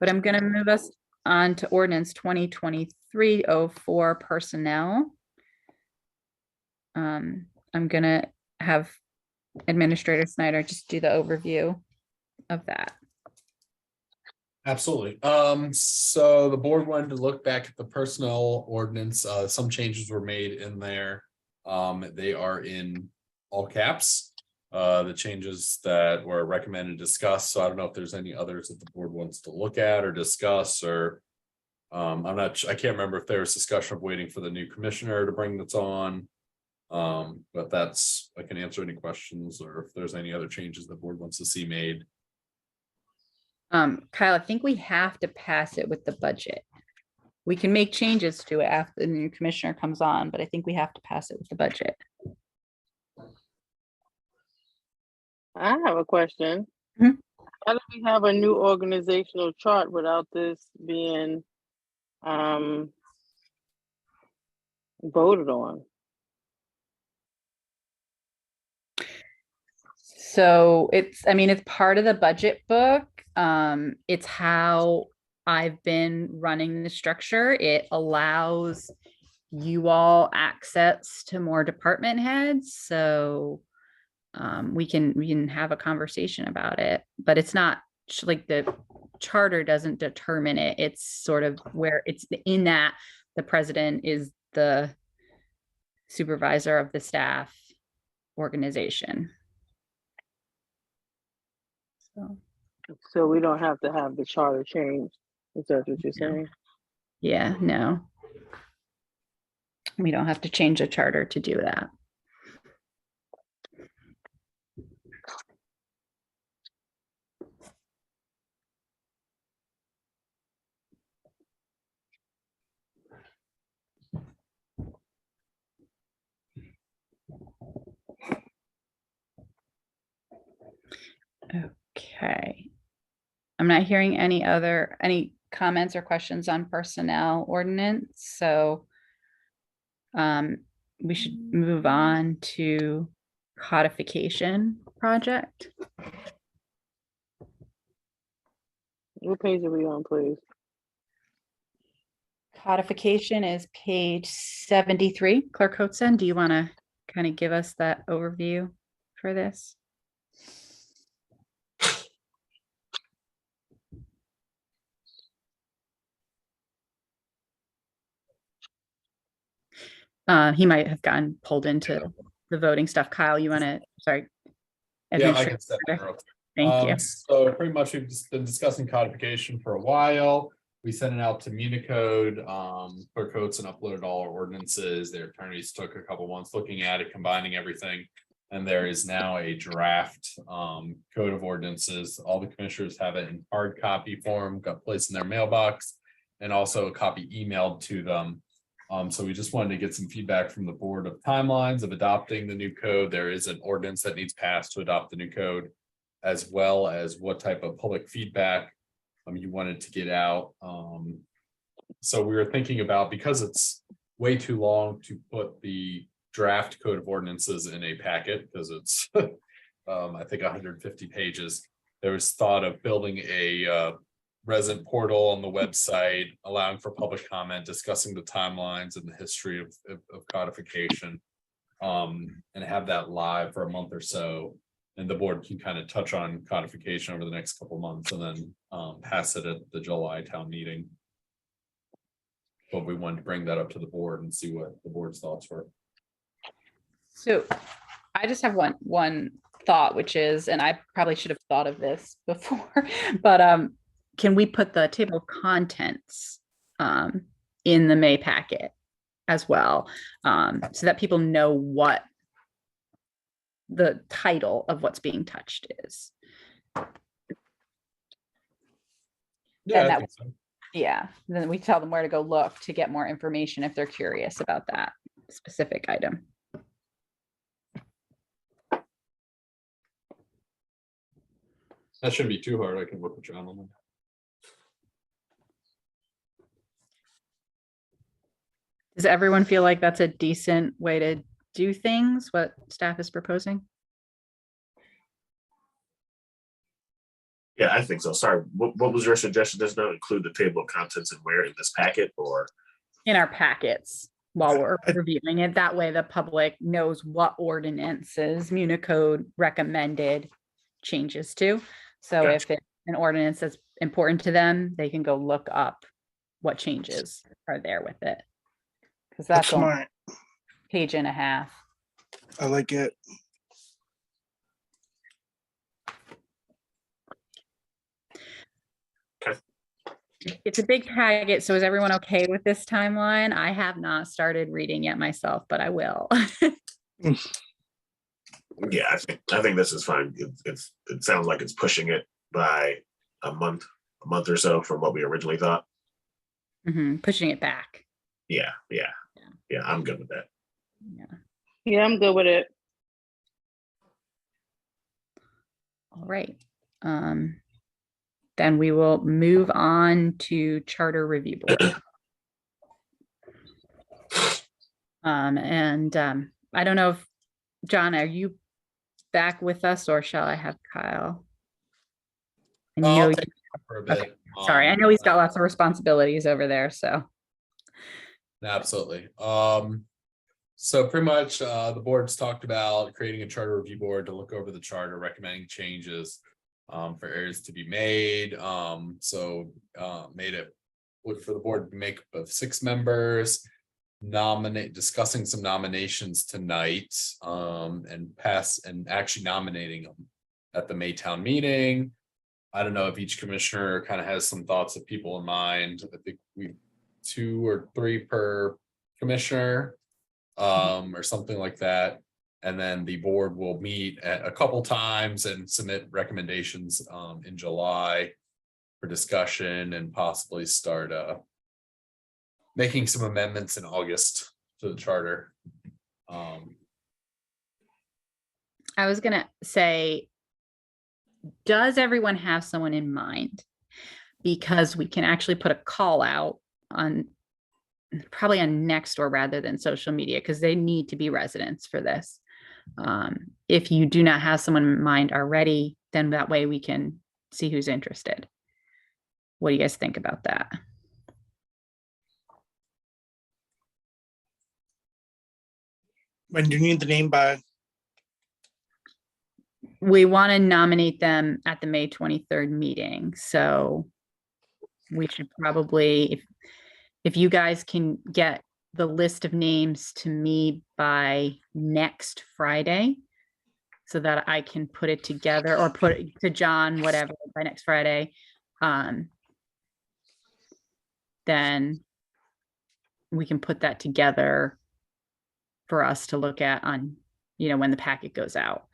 But I'm going to move us on to ordinance 2023-04 personnel. I'm going to have Administrator Snyder just do the overview of that. Absolutely. So the board wanted to look back at the personnel ordinance. Some changes were made in there. They are in all caps. The changes that were recommended discussed. So I don't know if there's any others that the board wants to look at or discuss, or I can't remember if there was discussion of waiting for the new commissioner to bring this on. But I can answer any questions or if there's any other changes the board wants to see made. Kyle, I think we have to pass it with the budget. We can make changes to it after the new commissioner comes on, but I think we have to pass it with the budget. I have a question. Mhm. How do we have a new organizational chart without this being voted on? So it's part of the budget book. It's how I've been running the structure. It allows you all access to more department heads. So we can have a conversation about it, but it's not the charter doesn't determine it. It's sort of where it's in that the president is the supervisor of the staff organization. So we don't have to have the charter changed Is that what you're No. saying? Yeah, no. We don't have to change the charter to do that. Okay. I'm not hearing any comments or questions on personnel ordinance, so we should move on to codification project. What page are we on, please? Codification is page 73. Clerk Hotzen, do you want to kind of give us that overview for this? He might have gotten pulled into the voting stuff. Kyle, you want to, sorry. Yeah, I can step in real quick. Thank you. So pretty much we've just been discussing codification for a while. We sent it out to Municode, clerk Hotzen uploaded all our ordinances. Their attorneys took a couple months looking at it, combining everything. And there is now a draft code of ordinances. All the commissioners have it in hard copy form, got placed in their mailbox, and also a copy emailed to them. So we just wanted to get some feedback from the board of timelines of adopting the new code. There is an ordinance that needs passed to adopt the new code, as well as what type of public feedback you wanted to get out. So we were thinking about, because it's way too long to put the draft code of ordinances in a packet, because it's I think 150 pages. There was thought of building a resident portal on the website, allowing for public comment, discussing the timelines and the history of codification, and have that live for a month or so. And the board can kind of touch on codification over the next couple of months and then pass it at the July town meeting. But we wanted to bring that up to the board and see what the board's thoughts were. So I just have one thought, which is, and I probably should have thought of this before, but can we put the table of contents in the May packet as well, so that people know what the title of what's being touched is? Yeah, And I that- think so. Yeah, then we tell them where to go look to get more information if they're curious about that specific item. That shouldn't be too hard. I can work with John on that. Does everyone feel like that's a decent way to do things, what staff is proposing? Yeah, I think so. Sorry, what was your suggestion? Does not include the table of contents and where in this packet, or? In our packets while we're reviewing it. That way the public knows what ordinances Municode recommended changes to. So Gotcha. if it's an ordinance that's important to them, they can go look up what changes are there with it. Because That's that's on smart. page and a half. I like it. It's a big packet. So is everyone okay with this timeline? I have not started reading yet myself, but I will. Yeah, I think this is fine. It sounds like it's pushing it by a month or so from what we originally thought. Mhm, pushing it back. Yeah, I'm good with that. Yeah, I'm good with it. All right. Then we will move on to Charter Review Board. I don't know if, John, are you back with us or shall I have Kyle? I know I'll you- take it for a bit. okay, sorry, I know he's got lots of responsibilities over there, so. Absolutely. So pretty much the board's talked about creating a charter review board to look over the charter, recommending changes for areas to be made. Made it look for the board to make of 6 members, discussing some nominations tonight, and actually nominating them at the Maytown meeting. I don't know if each commissioner kind of has some thoughts of people in mind. I think we 2 or 3 per commissioner, or something like that. And then the board will meet a couple times and submit recommendations in July for discussion and possibly start making some amendments in August to the charter. I was gonna say, does everyone have someone in mind? Because we can actually put a call out on, probably on Nextdoor rather than social media, because they need to be residents for this. If you do not have someone in mind already, then that way we can see who's interested. What do you guys think about that? When do you need the name by? We want to nominate them at the May 23rd meeting, so we should probably, if you guys can get the list of names to me by next Friday, so that I can put it together, or put it to John, whatever, by next Friday, then we can put that together for us to look at on, when the packet goes out.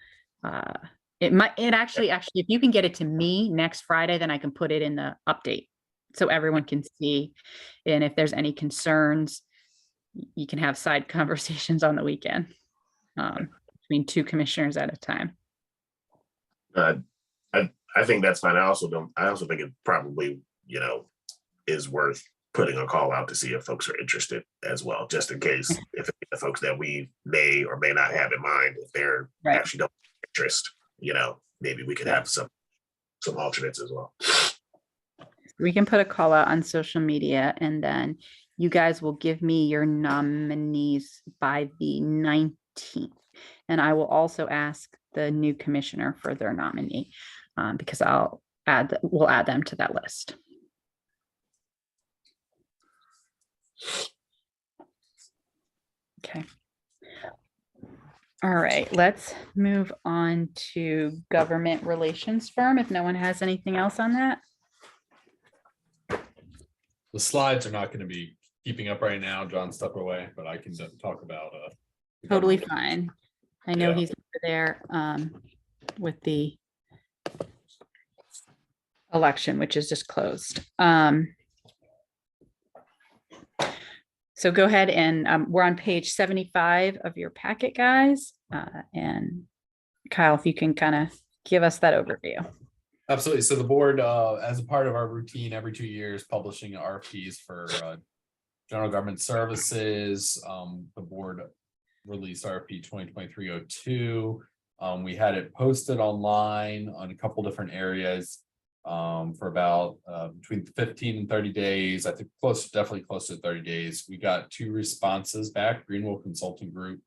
Actually, if you can get it to me next Friday, then I can put it in the update so everyone can see. And if there's any concerns, you can have side conversations on the weekend between 2 commissioners at a time. I think that's fine. I also think it probably, is worth putting a call out to see if folks are interested as well, just in case if the folks that we may or may not have in mind, if they're Right. actually don't have interest, maybe we could have some alternates as well. We can put a call out on social media, and then you guys will give me your nominees by the 19th. And I will also ask the new commissioner for their nominee, because we'll add them to that list. Okay. All right, let's move on to government relations firm, if no one has anything else on that. The slides are not going to be keeping up right now. John stepped away, but I can talk about Totally fine. I know Yeah. he's over there with the election, which is just closed. So go ahead and we're on page 75 of your packet, guys. And Kyle, if you can kind of give us that overview. Absolutely. So the board, as a part of our routine, every 2 years, publishing RFPs for general government services. The board released RFP 2023-02. We had it posted online on a couple different areas for about between 15 and 30 days. I think definitely close to 30 days. We got 2 responses back. Greenwell Consulting Group,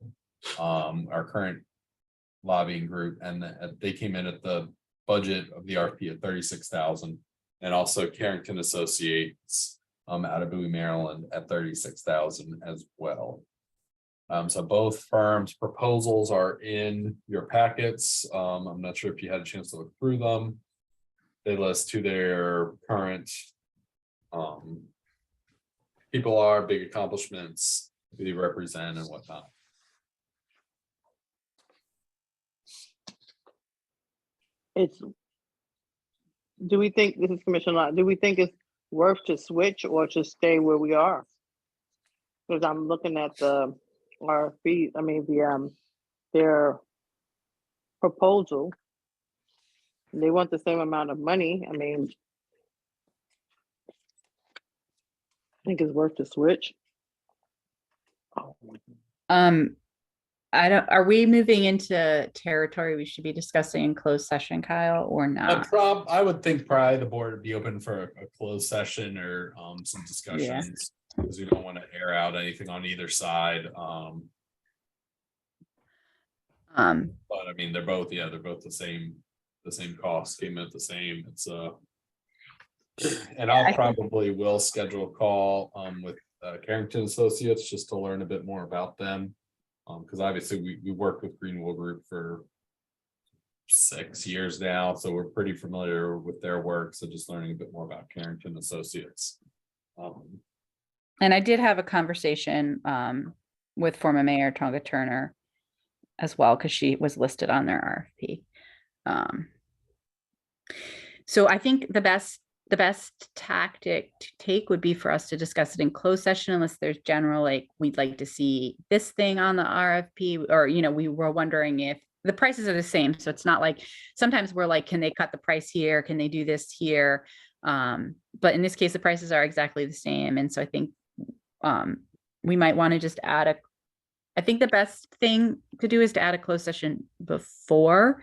our current lobbying group, and they came in at the budget of the RFP at $36,000, and also Carrington Associates out of Bowie, Maryland at $36,000 as well. So both firms' proposals are in your packets. I'm not sure if you had a chance to look through them. They list who their current people are, big accomplishments, who they represent, and whatnot. Do we think, this is Commissioner Lott, do we think it's worth to switch or to stay where we are? Because I'm looking at the RFP, their proposal. They want the same amount of money. I think it's worth to switch. Are we moving into territory we should be discussing in closed session, Kyle, or not? I would think probably the board would be open for a closed session or some discussions, because we don't want to air out anything on either side. But I mean, they're both the same cost, came at the same. It's and I'll probably will schedule a call with Carrington Associates just to learn a bit more about them. Because obviously we work with Greenwell Group for 6 years now, so we're pretty familiar with their work. So just learning a bit more about Carrington Associates. And I did have a conversation with former Mayor Tonga Turner as well, because she was listed on their RFP. So I think the best tactic to take would be for us to discuss it in closed session, unless there's general, like, we'd like to see this thing on the RFP, or, you know, we were wondering if the prices are the same. So it's not like, sometimes we're like, can they cut the price here? Can they do this here? But in this case, the prices are exactly the same. And so I think we might want to just add I think the best thing to do is to add a closed session before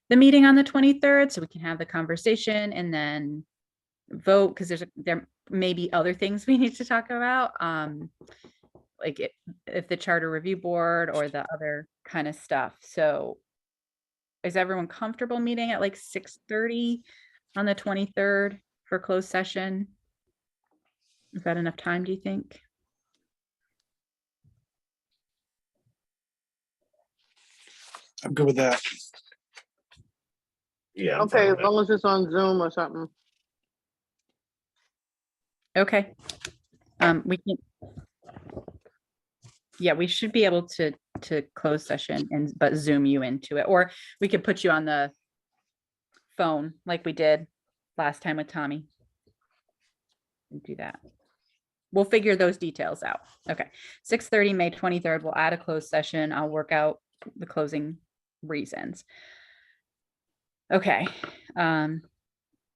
the meeting on the 23rd, so we can have the conversation and then vote, because there may be other things we need to talk about, like if the charter review board or the other kind of stuff. So is everyone comfortable meeting at like 6:30 on the 23rd for closed session? Is that enough time, do you think? I'm good with that. Yeah. I'm fine Okay, with as that. long as it's on Zoom or something. Okay. We can. Yeah, we should be able to close session but Zoom you into it, or we could put you on the phone like we did last time with Tommy. And do that. We'll figure those details out. Okay. 6:30, May 23rd, we'll add a closed session. I'll work out the closing reasons. Okay.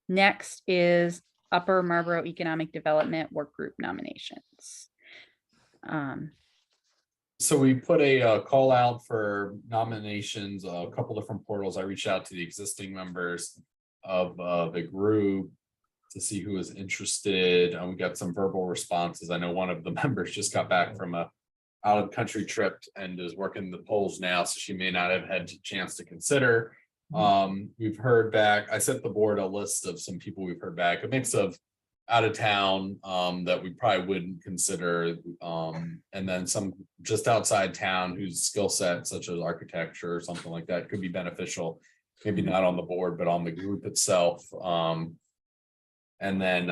Next is Upper Marlboro Economic Development Work Group nominations. So we put a call out for nominations, a couple different portals. I reached out to the existing members of the group to see who was interested. We got some verbal responses. I know one of the members just got back from a out of country trip and is working the polls now, so she may not have had a chance to consider. We've heard back. I sent the board a list of some people we've heard back, a mix of out of town that we probably wouldn't consider, and then some just outside town whose skill set, such as architecture or something like that, could be beneficial. Maybe not on the board, but on the group itself. And then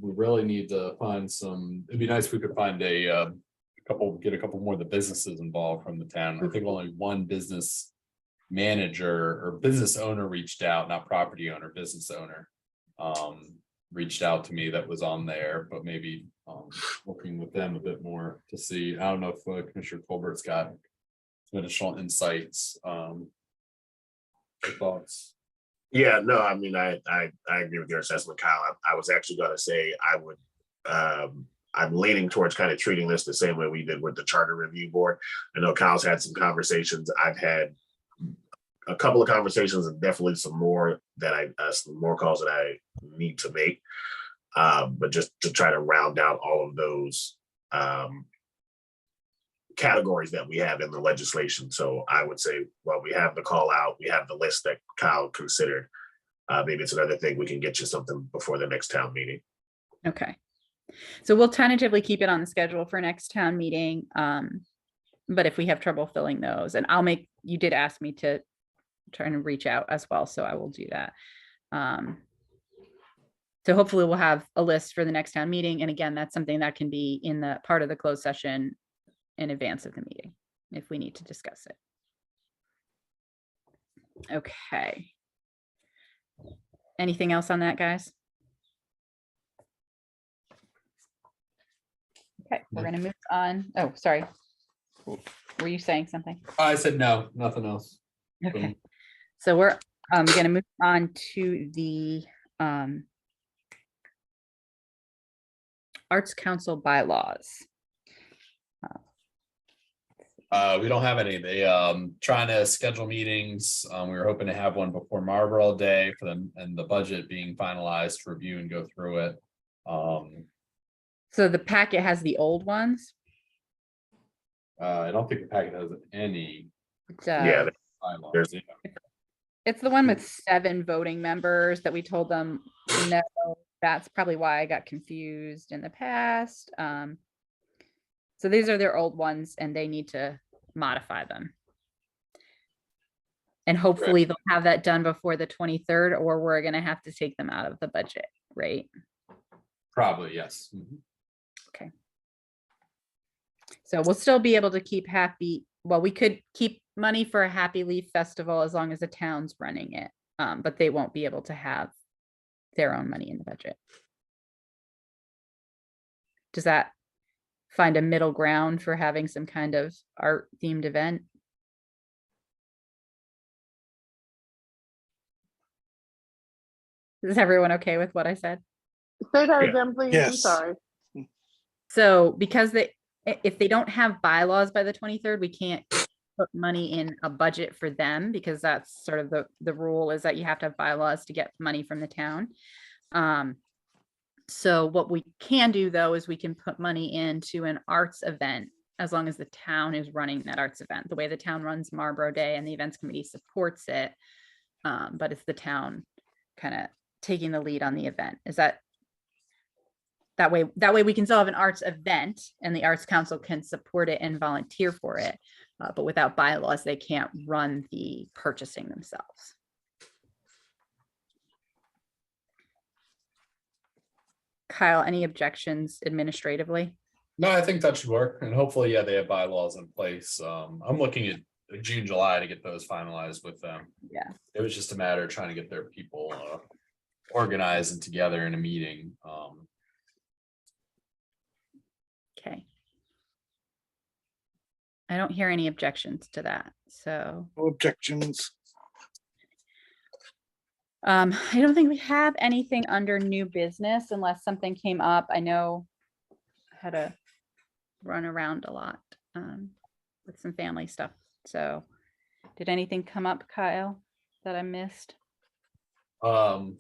we really need to find some. It'd be nice if we could find get a couple more of the businesses involved from the town. I think only one business manager or business owner reached out, not property owner, business owner. Reached out to me that was on there, but maybe working with them a bit more to see. I don't know if Commissioner Colbert's got some additional insights, or thoughts. Yeah, no, I mean, I agree with your assessment, Kyle. I was actually going to say I'm leaning towards kind of treating this the same way we did with the Charter Review Board. I know Kyle's had some conversations. I've had a couple of conversations and definitely some more calls that I need to make. But just to try to round out all of those categories that we have in the legislation. So I would say, well, we have the call out, we have the list that Kyle considered. Maybe it's another thing we can get you something before the next town meeting. Okay. So we'll tentatively keep it on the schedule for next town meeting. But if we have trouble filling those, and you did ask me to try and reach out as well, so I will do that. So hopefully we'll have a list for the next town meeting. And again, that's something that can be in the part of the closed session in advance of the meeting, if we need to discuss it. Okay. Anything else on that, guys? Okay, we're gonna move on. Oh, sorry. Were you saying something? I said no, nothing else. Okay, so we're gonna move on to the Arts Council bylaws. We don't have any. They trying to schedule meetings. We were hoping to have one before Marlboro Day for them and the budget being finalized to review and go through it. So the packet has the old ones. I don't think the packet has any. Yeah, bylaws. It's the one with 7 voting members that we told them, no, that's probably why I got confused in the past. So these are their old ones and they need to modify them. And hopefully they'll have that done before the 23rd, or we're gonna have to take them out of the budget, right? Probably, yes. Mhm. So we'll still be able to keep well, we could keep money for a Happy Leaf Festival as long as the town's running it. But they won't be able to have their own money in the budget. Does that find a middle ground for having some kind of art themed event? Is everyone okay with what I said? Say that Yeah. again, please. I'm Yes. sorry. So because if they don't have bylaws by the 23rd, we can't put money in a budget for them, because that's sort of the rule is that you have to have bylaws to get money from the town. So what we can do though, is we can put money into an arts event as long as the town is running that arts event, the way the town runs Marlboro Day and the events committee supports it. But it's the town kind of taking the lead on the event. Is that way we can still have an arts event and the Arts Council can support it and volunteer for it. But without bylaws, they can't run the purchasing themselves. Kyle, any objections administratively? No, I think that should work, and hopefully, yeah, they have bylaws in place. I'm looking at June, July to get those finalized with them. Yeah. It was just a matter of trying to get their people organized and together in a meeting. Okay. I don't hear any objections to that, so. No objections. I don't think we have anything under new business unless something came up. I know I had to run around a lot with some family stuff. So did anything come up, Kyle, that I missed? No,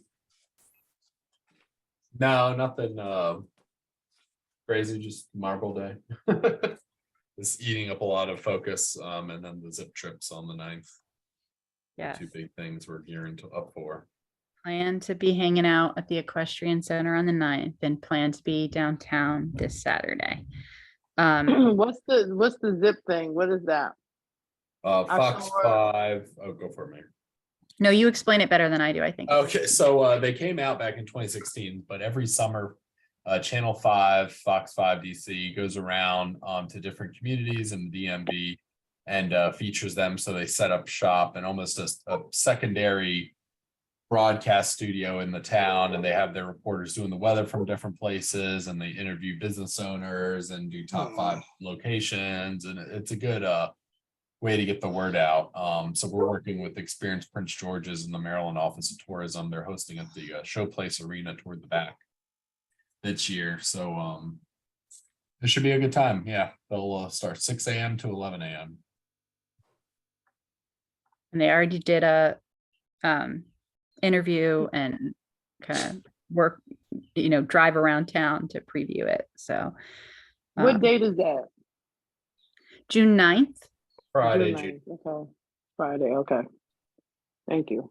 nothing crazy, just Marble Day. It's eating up a lot of focus, and then the zip trips on the 9th. Yeah. Two big things we're gearing up for. Plan to be hanging out at the Equestrian Center on the 9th and plan to be downtown this Saturday. What's the zip thing? What is that? Fox saw- 5. Oh, go for it, Mayor. No, you explain it better than I do, I think. Okay, so they came out back in 2016, but every summer, Channel 5, Fox 5 DC goes around to different communities in the DMV and features them. So they set up shop and almost a secondary broadcast studio in the town, and they have their reporters doing the weather from different places, and they interview business owners and do top 5 locations, and it's a good way to get the word out. So we're working with Experienced Prince George's and the Maryland Office of Tourism. They're hosting at the Showplace Arena toward the back this year. So it should be a good time. Yeah, they'll start 6 a.m. to 11 a.m. And they already did a interview and kind of work, drive around town to preview it. So What date is that? June 9th. Friday, June 9th. Okay. Friday, okay. Thank you.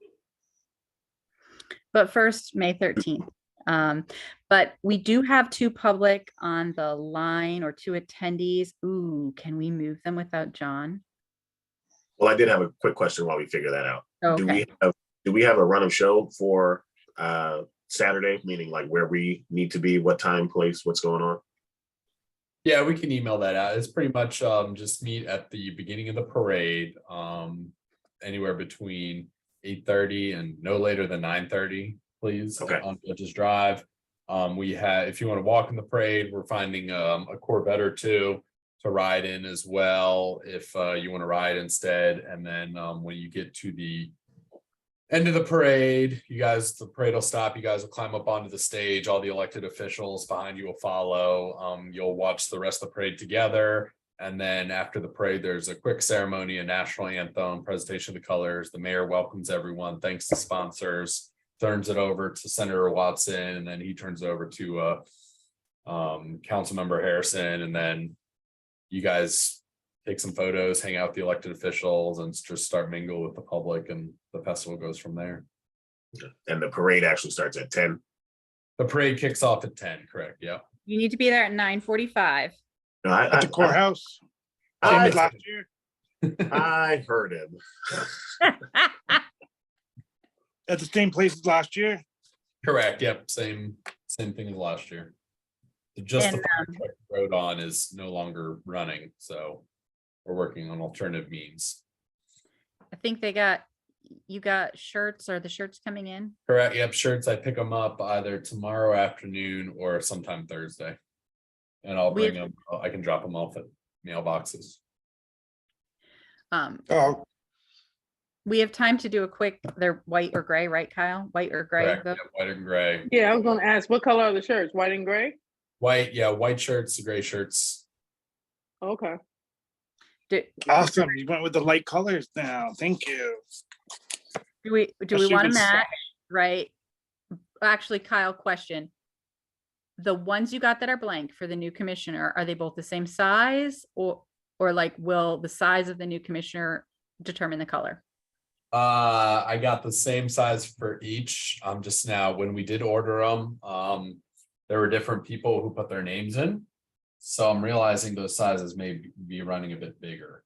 But first, May 13th. But we do have 2 public on the line, or 2 attendees. Ooh, can we move them without John? Well, I did have a quick question while we figure that out. Okay. Do we have a run of show for Saturday, meaning like where we need to be, what time, place, what's going on? Yeah, we can email that out. It's pretty much just meet at the beginning of the parade, anywhere between 8:30 and no later than 9:30, please. Okay. On Judges Drive. We have, if you want to walk in the parade, we're finding a Corvette or 2 to ride in as well, if you want to ride instead. And then when you get to the end of the parade, the parade will stop. You guys will climb up onto the stage. All the elected officials behind you will follow. You'll watch the rest of the parade together. And then after the parade, there's a quick ceremony, a national anthem, presentation of the colors. The mayor welcomes everyone, thanks to sponsors, turns it over to Senator Watson, and then he turns over to Councilmember Harrison. And then you guys take some photos, hang out with the elected officials, and just start mingle with the public, and the festival goes from there. And the parade actually starts at 10. The parade kicks off at 10, correct? Yeah. You need to be there at 9:45. No, At the courthouse. I Same as missed last it. year. I heard him. At the same place as last year. Correct, yep, same thing as last year. Just the And, fire truck we rode on is no longer running, so we're working on alternative means. I think you got shirts, or the shirts coming in? Correct, yep, shirts, I pick them up either tomorrow afternoon or sometime Thursday. And I'll We bring have- them, I can drop them off at mailboxes. Oh, We have time to do a quick, they're white or gray, right, Kyle? White or gray? Correct, vote? yep, white and gray. Yeah, I was gonna ask, what color are the shirts? White and gray? White, yeah, white shirts, gray shirts. Okay. Do awesome. You went with the light colors now. Thank you. do we Especially want to with match, right? Actually, Kyle, question. The ones you got that are blank for the new commissioner, are they both the same size, or like, will the size of the new commissioner determine the color? I got the same size for each. Just now, when we did order them, there were different people who put their names in. So I'm realizing those sizes may be running a bit bigger.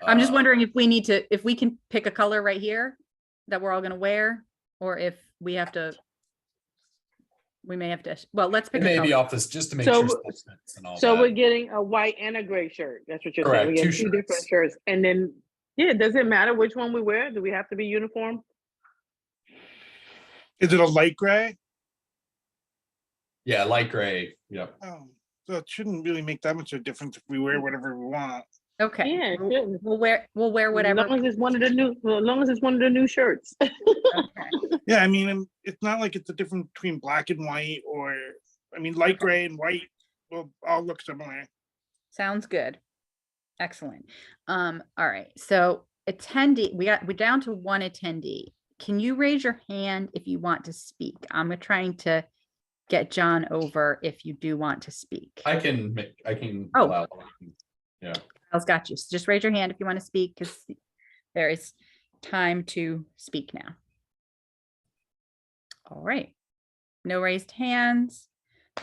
I'm just uh, wondering if we can pick a color right here that we're all gonna wear, or if we may have to, well, let's pick It a may be color. off this just to make So- sure. it's and all So we're that. getting a white and a gray shirt. That's what you're Correct, saying. We get two two different shirts. And then, yeah, does it matter which one we wear? Do we have to be uniform? Is it a light gray? Yeah, light gray. Yep. Oh, so it shouldn't really make that much of a difference if we wear whatever we want. Okay, Yeah, it shouldn't. we'll wear whatever. As long as it's one of the new, well, as long as it's one of the new shirts. Okay. Yeah, I mean, it's not like it's a difference between black and white light gray and white will all look similar. Sounds good. Excellent. All right, so attendee, we're down to one attendee. Can you raise your hand if you want to speak? I'm trying to get John over if you do want to speak. I can Oh. allow. Yeah. Kyle's got you. So just raise your hand if you want to speak, because there is time to speak now. All right. No raised hands.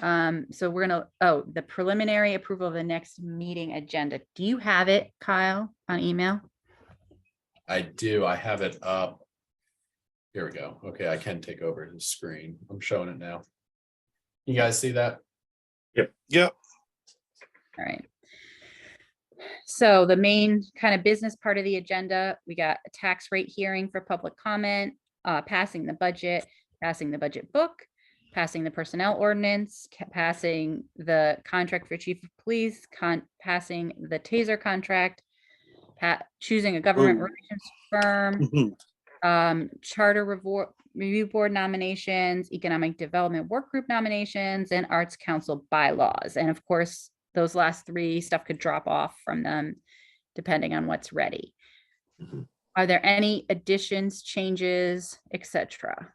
So we're gonna, the preliminary approval of the next meeting agenda. Do you have it, Kyle, on email? I do. I have it up. Here we go. Okay, I can take over the screen. I'm showing it now. You guys see that? Yep. All right. So the main kind of business part of the agenda, we got a tax rate hearing for public comment, passing the budget book, passing the personnel ordinance, passing the contract for chief of police, passing the TASER contract, choosing a government Ooh. relations firm, charter review board nominations, economic development work group nominations, and arts council bylaws. And of course, those last three, stuff could drop off from them depending on what's ready. Mhm. Are there any additions, changes, etc.?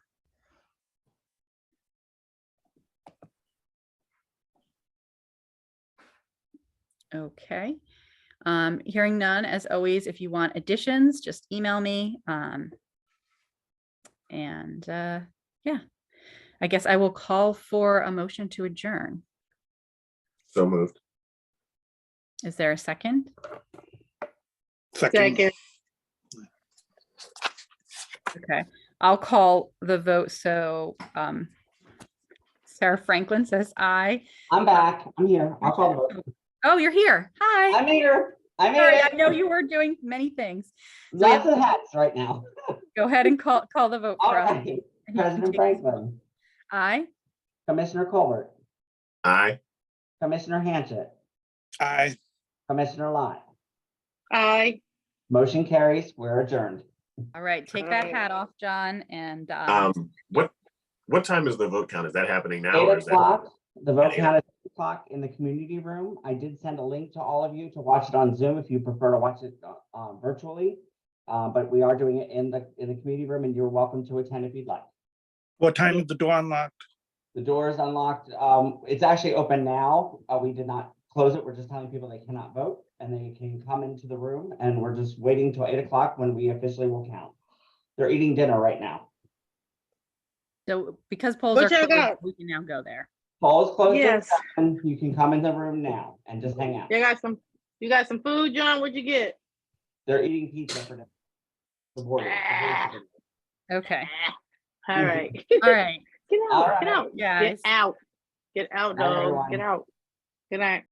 Okay. Hearing none, as always, if you want additions, just email me. Yeah, I guess I will call for a motion to adjourn. So moved. Is there a second? Second. Okay, I'll call the vote. So Sarah Franklin says aye. I'm back. I'm here. I'll call the vote. Oh, you're here. Hi. I'm here. I'm Sorry, here. I know you were doing many things. Lots of hats right now. Go ahead and call the vote All for us. right. And you can President take- Franklin, Aye. Commissioner Colbert, Aye. Commissioner Hanchett, Aye. Commissioner Lott. Aye. Motion carries. We're adjourned. All right, take that hat off, John, and What time is the vote count? Is that happening now? 8 or is that? o'clock. The vote At count is 8 o'clock in the community room. I did send a link to all of you to watch it on Zoom if you prefer to watch it virtually. But we are doing it in the community room, and you're welcome to attend if you'd like. What time is the door unlocked? The door is unlocked. It's actually open now. We did not close it. We're just telling people they cannot vote and they can come into the room, and we're just waiting till 8 o'clock when we officially will count. They're eating dinner right now. so because polls Go are check it closed, out. we can now go there. Polls closed. at Yes. 7. You can come in the room now and just hang out. They got some You got some food, John? What'd you get? They're eating pizza for dinner. The board. Okay, All right. all right. Get All out, get right. out, Guys. get out. Get out, Night, dog. everyone. Get out. Good night.